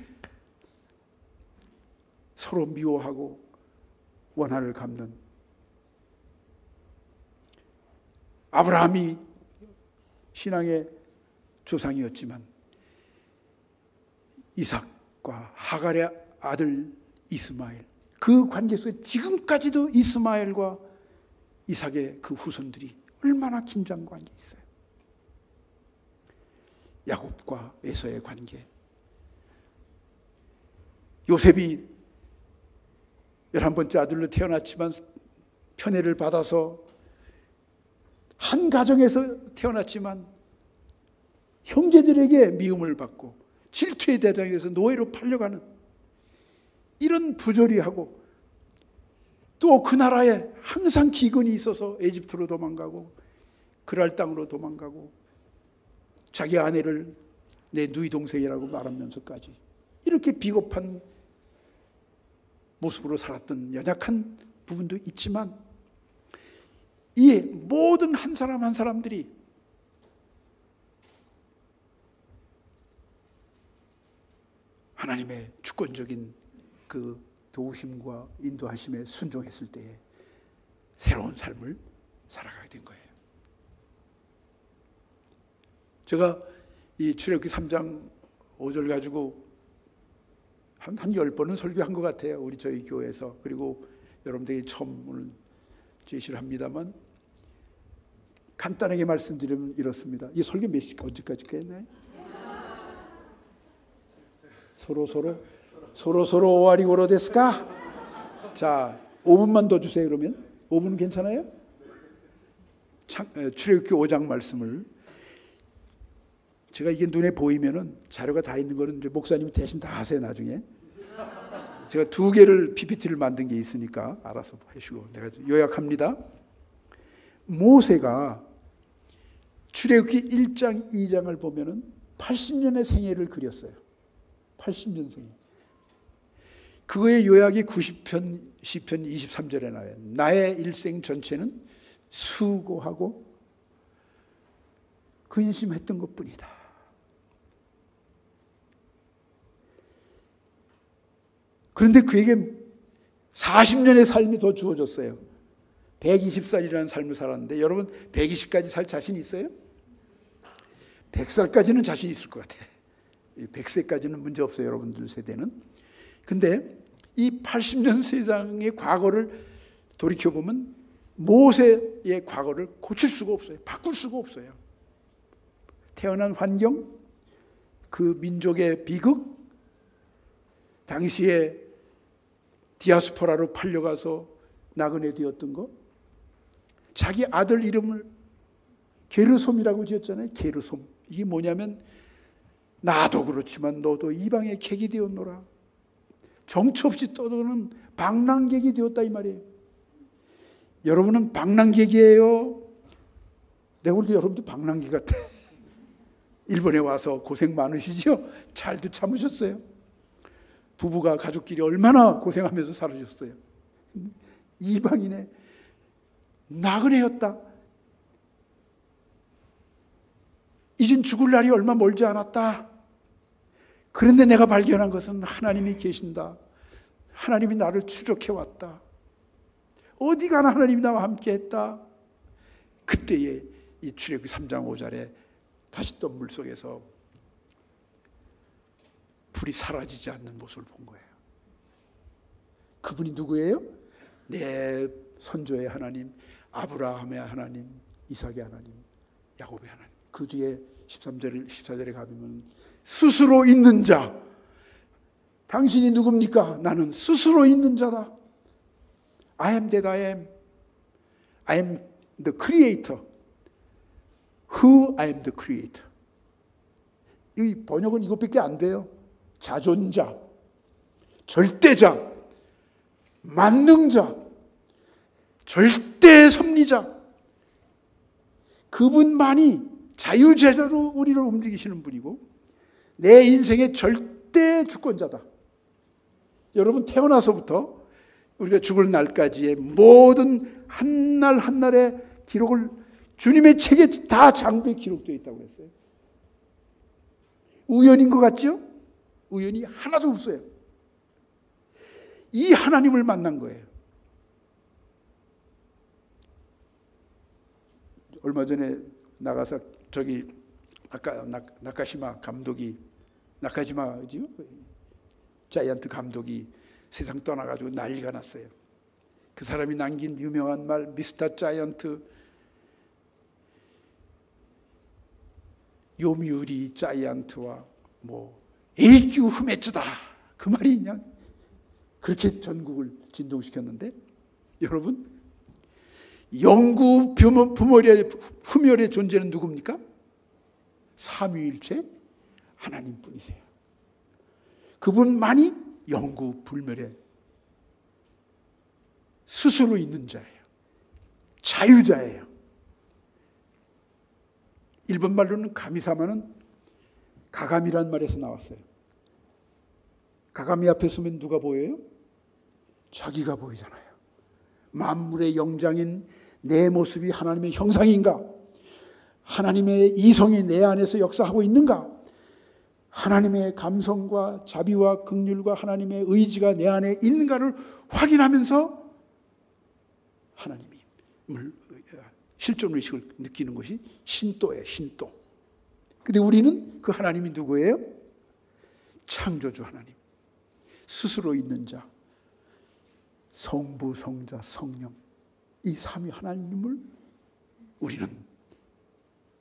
서로 미워하고 원한을 갚는, 아브라함이 신앙의 조상이었지만 이삭과 하갈의 아들 이스마엘, 그 관계 속에 지금까지도 이스마엘과 이삭의 그 후손들이 얼마나 긴장 관계에 있어요. 야곱과 에서의 관계, 요셉이 11번째 아들로 태어났지만 편애를 받아서 한 가정에서 태어났지만 형제들에게 미움을 받고 질투의 대상에서 노예로 팔려가는 이런 부조리하고, 또 그 나라에 항상 기근이 있어서 에집트로 도망가고 그랄 땅으로 도망가고 자기 아내를 내 누이 동생이라고 말하면서까지 이렇게 비겁한 모습으로 살았던 연약한 부분도 있지만, 이 모든 한 사람 한 사람들이 하나님의 주권적인 그 도우심과 인도하심에 순종했을 때에 새로운 삶을 살아가게 된 거예요. 제가 이 출애굽기 3장 5절 가지고 한 10번은 설교한 것 같아요. 저희 교회에서. 그리고 여러분들이 처음 오늘 제시를 합니다만, 간단하게 말씀드리면 이렇습니다. 이 설교 몇 시, 언제까지 했나요? 서로 오와리고로 데스까? 자, 5분만 더 주세요. 그러면 5분 괜찮아요? 출애굽기 5장 말씀을, 제가 이게 눈에 보이면은 자료가 다 있는 거는 이제 목사님이 대신 다 하세요. 나중에 제가 2개를 PPT를 만든 게 있으니까 알아서 하시고, 내가 요약합니다. 모세가 출애굽기 1장 2장을 보면은 80년의 생애를 그렸어요. 80년 생애. 그거의 요약이 90편 시편 23절에 나와요. 나의 일생 전체는 수고하고 근심했던 것뿐이다. 그런데 그에게 40년의 삶이 더 주어졌어요. 120살이라는 삶을 살았는데, 여러분 120까지 살 자신 있어요? 100살까지는 자신 있을 것 같아요. 100세까지는 문제 없어요, 여러분들 세대는. 근데 이 80년 세상의 과거를 돌이켜보면 모세의 과거를 고칠 수가 없어요. 바꿀 수가 없어요. 태어난 환경, 그 민족의 비극, 당시에 디아스포라로 팔려가서 나그네 되었던 거. 자기 아들 이름을 게르솜이라고 지었잖아요. 게르솜. 이게 뭐냐면 나도 그렇지만 너도 이방의 객이 되었노라. 정처 없이 떠도는 방랑객이 되었다 이 말이에요. 여러분은 방랑객이에요. 내가 볼 때 여러분도 방랑객 같아. 일본에 와서 고생 많으시죠? 잘도 참으셨어요. 부부가 가족끼리 얼마나 고생하면서 살으셨어요. 이방인의 나그네였다. 이젠 죽을 날이 얼마 멀지 않았다. 그런데 내가 발견한 것은 하나님이 계신다. 하나님이 나를 추적해왔다. 어디 가나 하나님이 나와 함께했다. 그때에 이 출애굽기 3장 5절에 다시 또 물속에서 불이 사라지지 않는 모습을 본 거예요. 그분이 누구예요? 내 선조의 하나님, 아브라함의 하나님, 이삭의 하나님, 야곱의 하나님. 그 뒤에 14절에 가면 스스로 있는 자. 당신이 누굽니까? 나는 스스로 있는 자다. I am that I am. I am the creator. Who I am the creator. 이 번역은 이것밖에 안 돼요. 자존자, 절대자, 만능자, 절대 섭리자. 그분만이 자유제자로 우리를 움직이시는 분이고 내 인생의 절대 주권자다. 여러분 태어나서부터 우리가 죽을 날까지의 모든 한날 한날의 기록을 주님의 책에 다 장부에 기록되어 있다고 했어요. 우연인 것 같죠? 우연이 하나도 없어요. 이 하나님을 만난 거예요. 얼마 전에 나가서 저기 나카시마 감독이 나카지마지요? 자이언트 감독이 세상 떠나가지고 난리가 났어요. 그 사람이 남긴 유명한 말 미스터 자이언트 요미우리 자이언트와 뭐 에이큐 흠에츠다 그 말이 그냥 그렇게 전국을 진동시켰는데 여러분 영구 흠열의 존재는 누굽니까? 삼위일체 하나님뿐이세요. 그분만이 영구 불멸의 스스로 있는 자예요. 자유자예요. 일본 말로는 가미사마는 가감이란 말에서 나왔어요. 가감이 앞에 서면 누가 보여요? 자기가 보이잖아요. 만물의 영장인 내 모습이 하나님의 형상인가? 하나님의 이성이 내 안에서 역사하고 있는가? 하나님의 감성과 자비와 긍휼과 하나님의 의지가 내 안에 있는가를 확인하면서 하나님이 실존의식을 느끼는 것이 신도예요. 신도. 근데 우리는 그 하나님이 누구예요? 창조주 하나님. 스스로 있는 자. 성부, 성자, 성령. 이 삼위 하나님을 우리는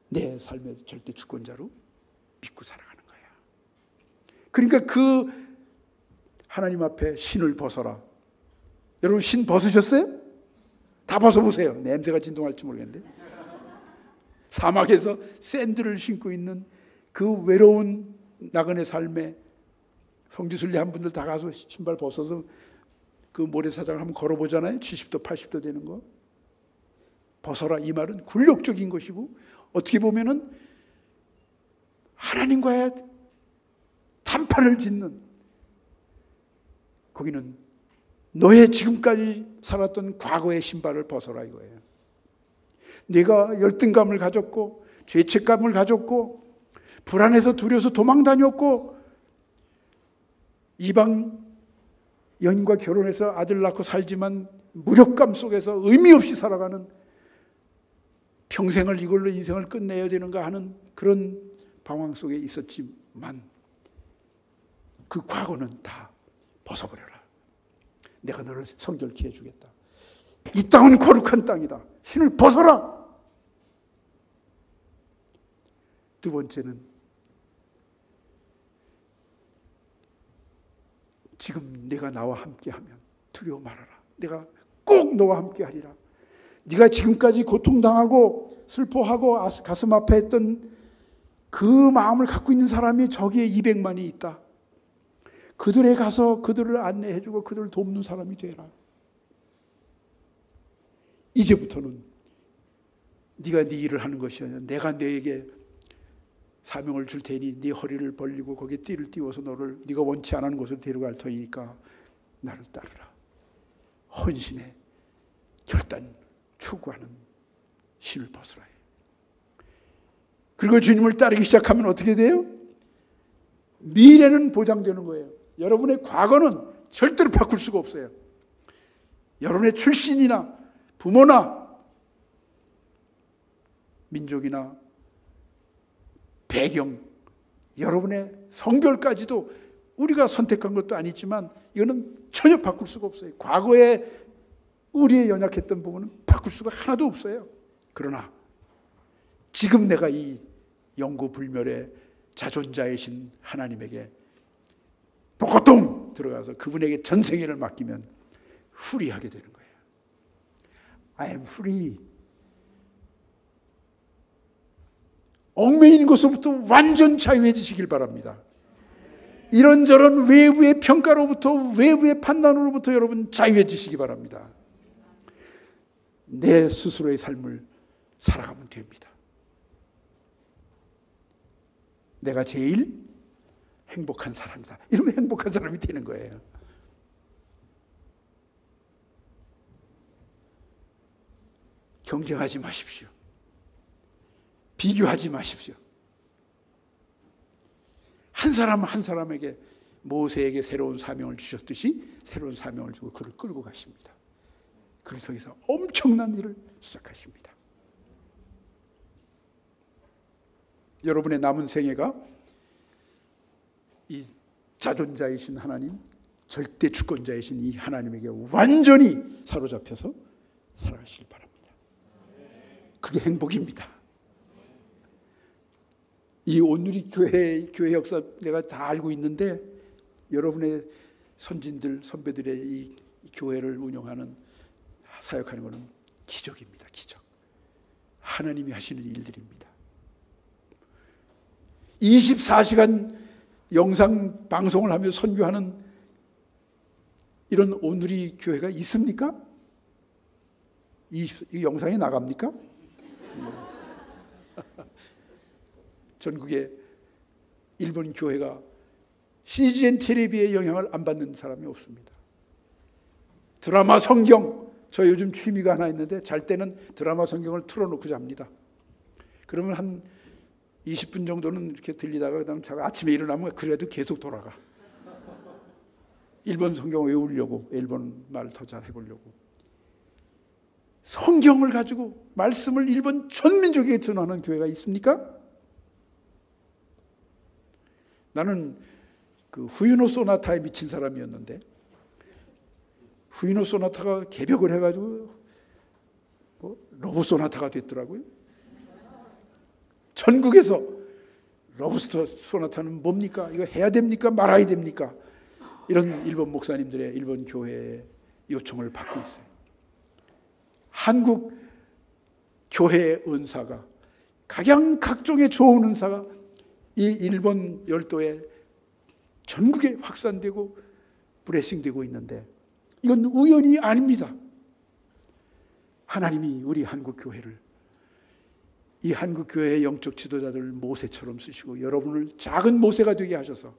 내 삶의 절대 주권자로 믿고 살아가는 거예요. 그러니까 그 하나님 앞에 신을 벗어라. 여러분 신 벗으셨어요? 다 벗어보세요. 냄새가 진동할지 모르겠는데. 사막에서 샌들을 신고 있는 그 외로운 나그네 삶에 성지순례한 분들 다 가서 신발 벗어서 그 모래사장을 한번 걸어보잖아요. 70도 80도 되는 거. 벗어라 이 말은 굴욕적인 것이고 어떻게 보면은 하나님과의 단판을 짓는 거기는 너의 지금까지 살았던 과거의 신발을 벗어라 이거예요. 내가 열등감을 가졌고 죄책감을 가졌고 불안해서 두려워서 도망 다녔고 이방 여인과 결혼해서 아들 낳고 살지만 무력감 속에서 의미 없이 살아가는 평생을 이걸로 인생을 끝내야 되는가 하는 그런 방황 속에 있었지만 그 과거는 다 벗어버려라. 내가 너를 성결케 해주겠다. 이 땅은 거룩한 땅이다. 신을 벗어라. 두 번째는 지금 내가 나와 함께하면 두려워 말아라. 내가 꼭 너와 함께 하리라. 네가 지금까지 고통당하고 슬퍼하고 가슴 아파했던 그 마음을 갖고 있는 사람이 저기에 200만이 있다. 그들에 가서 그들을 안내해주고 그들을 돕는 사람이 되라. 이제부터는 네가 네 일을 하는 것이 아니라 내가 너에게 사명을 줄 테니 네 허리를 벌리고 거기에 띠를 띄워서 너를 네가 원치 않은 곳으로 데려갈 터이니까 나를 따르라. 헌신의 결단 추구하는 힘을 벗으라. 그리고 주님을 따르기 시작하면 어떻게 돼요? 미래는 보장되는 거예요. 여러분의 과거는 절대로 바꿀 수가 없어요. 여러분의 출신이나 부모나 민족이나 배경, 여러분의 성별까지도 우리가 선택한 것도 아니지만 이거는 전혀 바꿀 수가 없어요. 과거에 우리의 연약했던 부분은 바꿀 수가 하나도 없어요. 그러나 지금 내가 이 영구불멸의 자존자이신 하나님에게 똑똑 들어가서 그분에게 전생애를 맡기면 후리하게 되는 거예요. I am free. 얽매인 것으로부터 완전 자유해지시길 바랍니다. 이런저런 외부의 평가로부터 외부의 판단으로부터 여러분 자유해지시기 바랍니다. 내 스스로의 삶을 살아가면 됩니다. 내가 제일 행복한 사람이다. 이러면 행복한 사람이 되는 거예요. 경쟁하지 마십시오. 비교하지 마십시오. 한 사람 한 사람에게 모세에게 새로운 사명을 주셨듯이 새로운 사명을 주고 그를 끌고 가십니다. 그래서 엄청난 일을 시작하십니다. 여러분의 남은 생애가 이 자존자이신 하나님, 절대 주권자이신 이 하나님에게 완전히 사로잡혀서 살아가시길 바랍니다. 그게 행복입니다. 이 온누리 교회 역사 내가 다 알고 있는데 여러분의 선진들, 선배들의 이 교회를 운영하는, 사역하는 것은 기적입니다. 기적. 하나님이 하시는 일들입니다. 24시간 영상 방송을 하며 선교하는 이런 온누리 교회가 있습니까? 이 영상이 나갑니까? 전국에 일본 교회가 CGN 텔레비의 영향을 안 받는 사람이 없습니다. 드라마 성경, 저 요즘 취미가 하나 있는데 잘 때는 드라마 성경을 틀어놓고 잡니다. 그러면 한 20분 정도는 이렇게 들리다가 그다음 제가 아침에 일어나면 그래도 계속 돌아가. 일본 성경 외우려고, 일본 말 더 잘 해보려고. 성경을 가지고 말씀을 일본 전 민족에게 전하는 교회가 있습니까? 나는 그 후유노 소나타에 미친 사람이었는데 후유노 소나타가 개벽을 해가지고 러브 소나타가 됐더라고요. 전국에서 러브 소나타는 뭡니까? 이거 해야 됩니까? 말아야 됩니까? 이런 일본 목사님들의, 일본 교회의 요청을 받고 있어요. 한국 교회의 은사가, 가장 각종의 좋은 은사가 이 일본 열도에 전국에 확산되고 브레싱되고 있는데 이건 우연이 아닙니다. 하나님이 우리 한국 교회를, 이 한국 교회의 영적 지도자들 모세처럼 쓰시고 여러분을 작은 모세가 되게 하셔서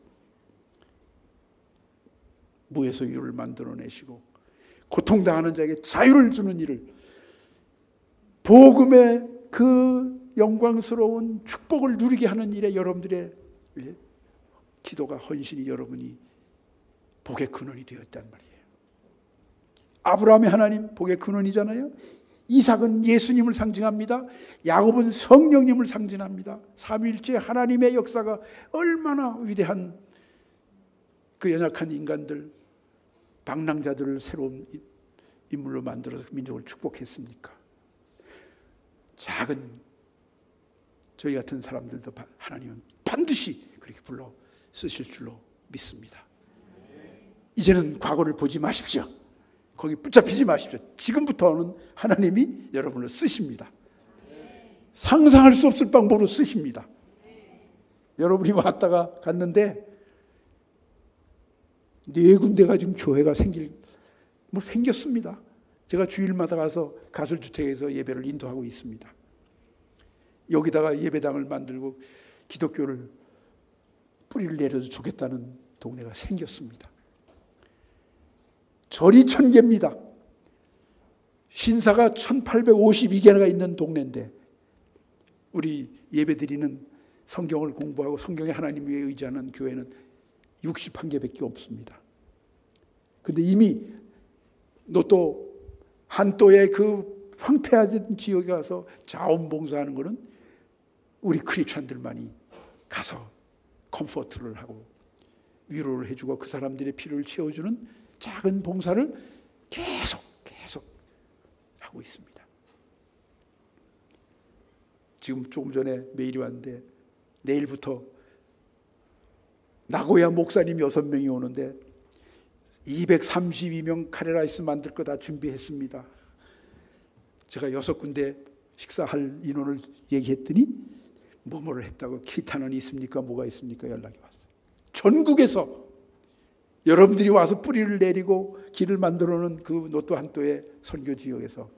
무에서 유를 만들어내시고 고통당하는 자에게 자유를 주는 일을, 복음의 그 영광스러운 축복을 누리게 하는 일에 여러분들의 기도가, 헌신이, 여러분이 복의 근원이 되었단 말이에요. 아브라함의 하나님 복의 근원이잖아요. 이삭은 예수님을 상징합니다. 야곱은 성령님을 상징합니다. 삼위일체 하나님의 역사가 얼마나 위대한, 그 연약한 인간들, 방랑자들을 새로운 인물로 만들어서 민족을 축복했습니까? 작은 저희 같은 사람들도 하나님은 반드시 그렇게 불러 쓰실 줄로 믿습니다. 이제는 과거를 보지 마십시오. 거기 붙잡히지 마십시오. 지금부터는 하나님이 여러분을 쓰십니다. 상상할 수 없을 방법으로 쓰십니다. 여러분이 왔다가 갔는데 4군데가 지금 교회가 생겼습니다. 제가 주일마다 가서 가설주택에서 예배를 인도하고 있습니다. 여기다가 예배당을 만들고 기독교를 뿌리를 내려도 좋겠다는 동네가 생겼습니다. 절이 1000개입니다. 신사가 1852개나 있는 동네인데 우리 예배드리는 성경을 공부하고 성경의 하나님 위에 의지하는 교회는 61개밖에 없습니다. 근데 이미 또 한도의 그 황폐한 지역에 가서 자원봉사하는 것은 우리 크리스찬들만이 가서 컴포트를 하고 위로를 해주고 그 사람들의 필요를 채워주는 작은 봉사를 계속 하고 있습니다. 지금 조금 전에 메일이 왔는데 내일부터 나고야 목사님 6명이 오는데 232명 카레라이스 만들 거 다 준비했습니다. 제가 6군데 식사할 인원을 얘기했더니 뭐뭐를 했다고 기타는 있습니까? 뭐가 있습니까? 연락이 왔어요. 전국에서 여러분들이 와서 뿌리를 내리고 길을 만들어 놓은 그 노또 한도의 선교 지역에서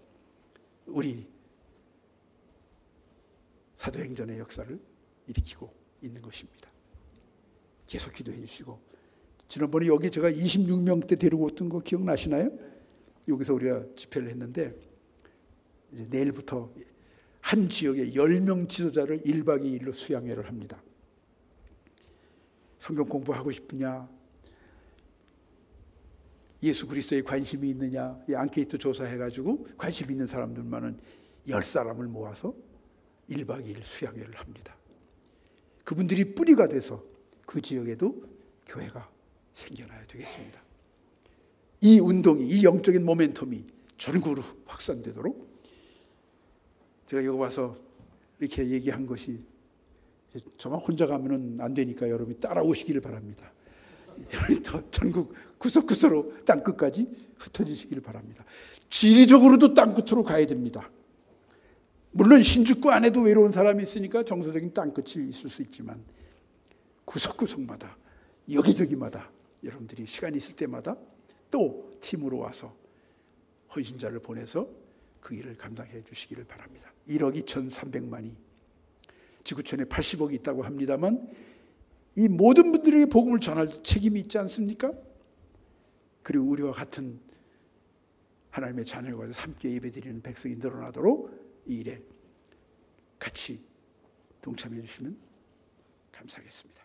우리 사도행전의 역사를 일으키고 있는 것입니다. 계속 기도해 주시고, 지난번에 여기 제가 26명 때 데리고 왔던 거 기억나시나요? 여기서 우리가 집회를 했는데 이제 내일부터 한 지역에 10명 지도자를 1박 2일로 수양회를 합니다. 성경 공부하고 싶으냐, 예수 그리스도에 관심이 있느냐, 이 앙케이트 조사해가지고 관심 있는 사람들만은 10사람을 모아서 1박 2일 수양회를 합니다. 그분들이 뿌리가 돼서 그 지역에도 교회가 생겨나야 되겠습니다. 이 운동이, 이 영적인 모멘텀이 전국으로 확산되도록 제가 여기 와서 이렇게 얘기한 것이, 저만 혼자 가면은 안 되니까 여러분이 따라오시기를 바랍니다. 더 전국 구석구석으로 땅끝까지 흩어지시기를 바랍니다. 지리적으로도 땅끝으로 가야 됩니다. 물론 신주쿠 안에도 외로운 사람이 있으니까 정서적인 땅끝이 있을 수 있지만 구석구석마다 여기저기마다 여러분들이 시간이 있을 때마다 또 팀으로 와서 헌신자를 보내서 그 일을 감당해 주시기를 바랍니다. 1억 2,300만이 지구촌에 80억이 있다고 합니다만 이 모든 분들에게 복음을 전할 책임이 있지 않습니까? 그리고 우리와 같은 하나님의 자녀가 함께 예배드리는 백성이 늘어나도록 이 일에 같이 동참해 주시면 감사하겠습니다.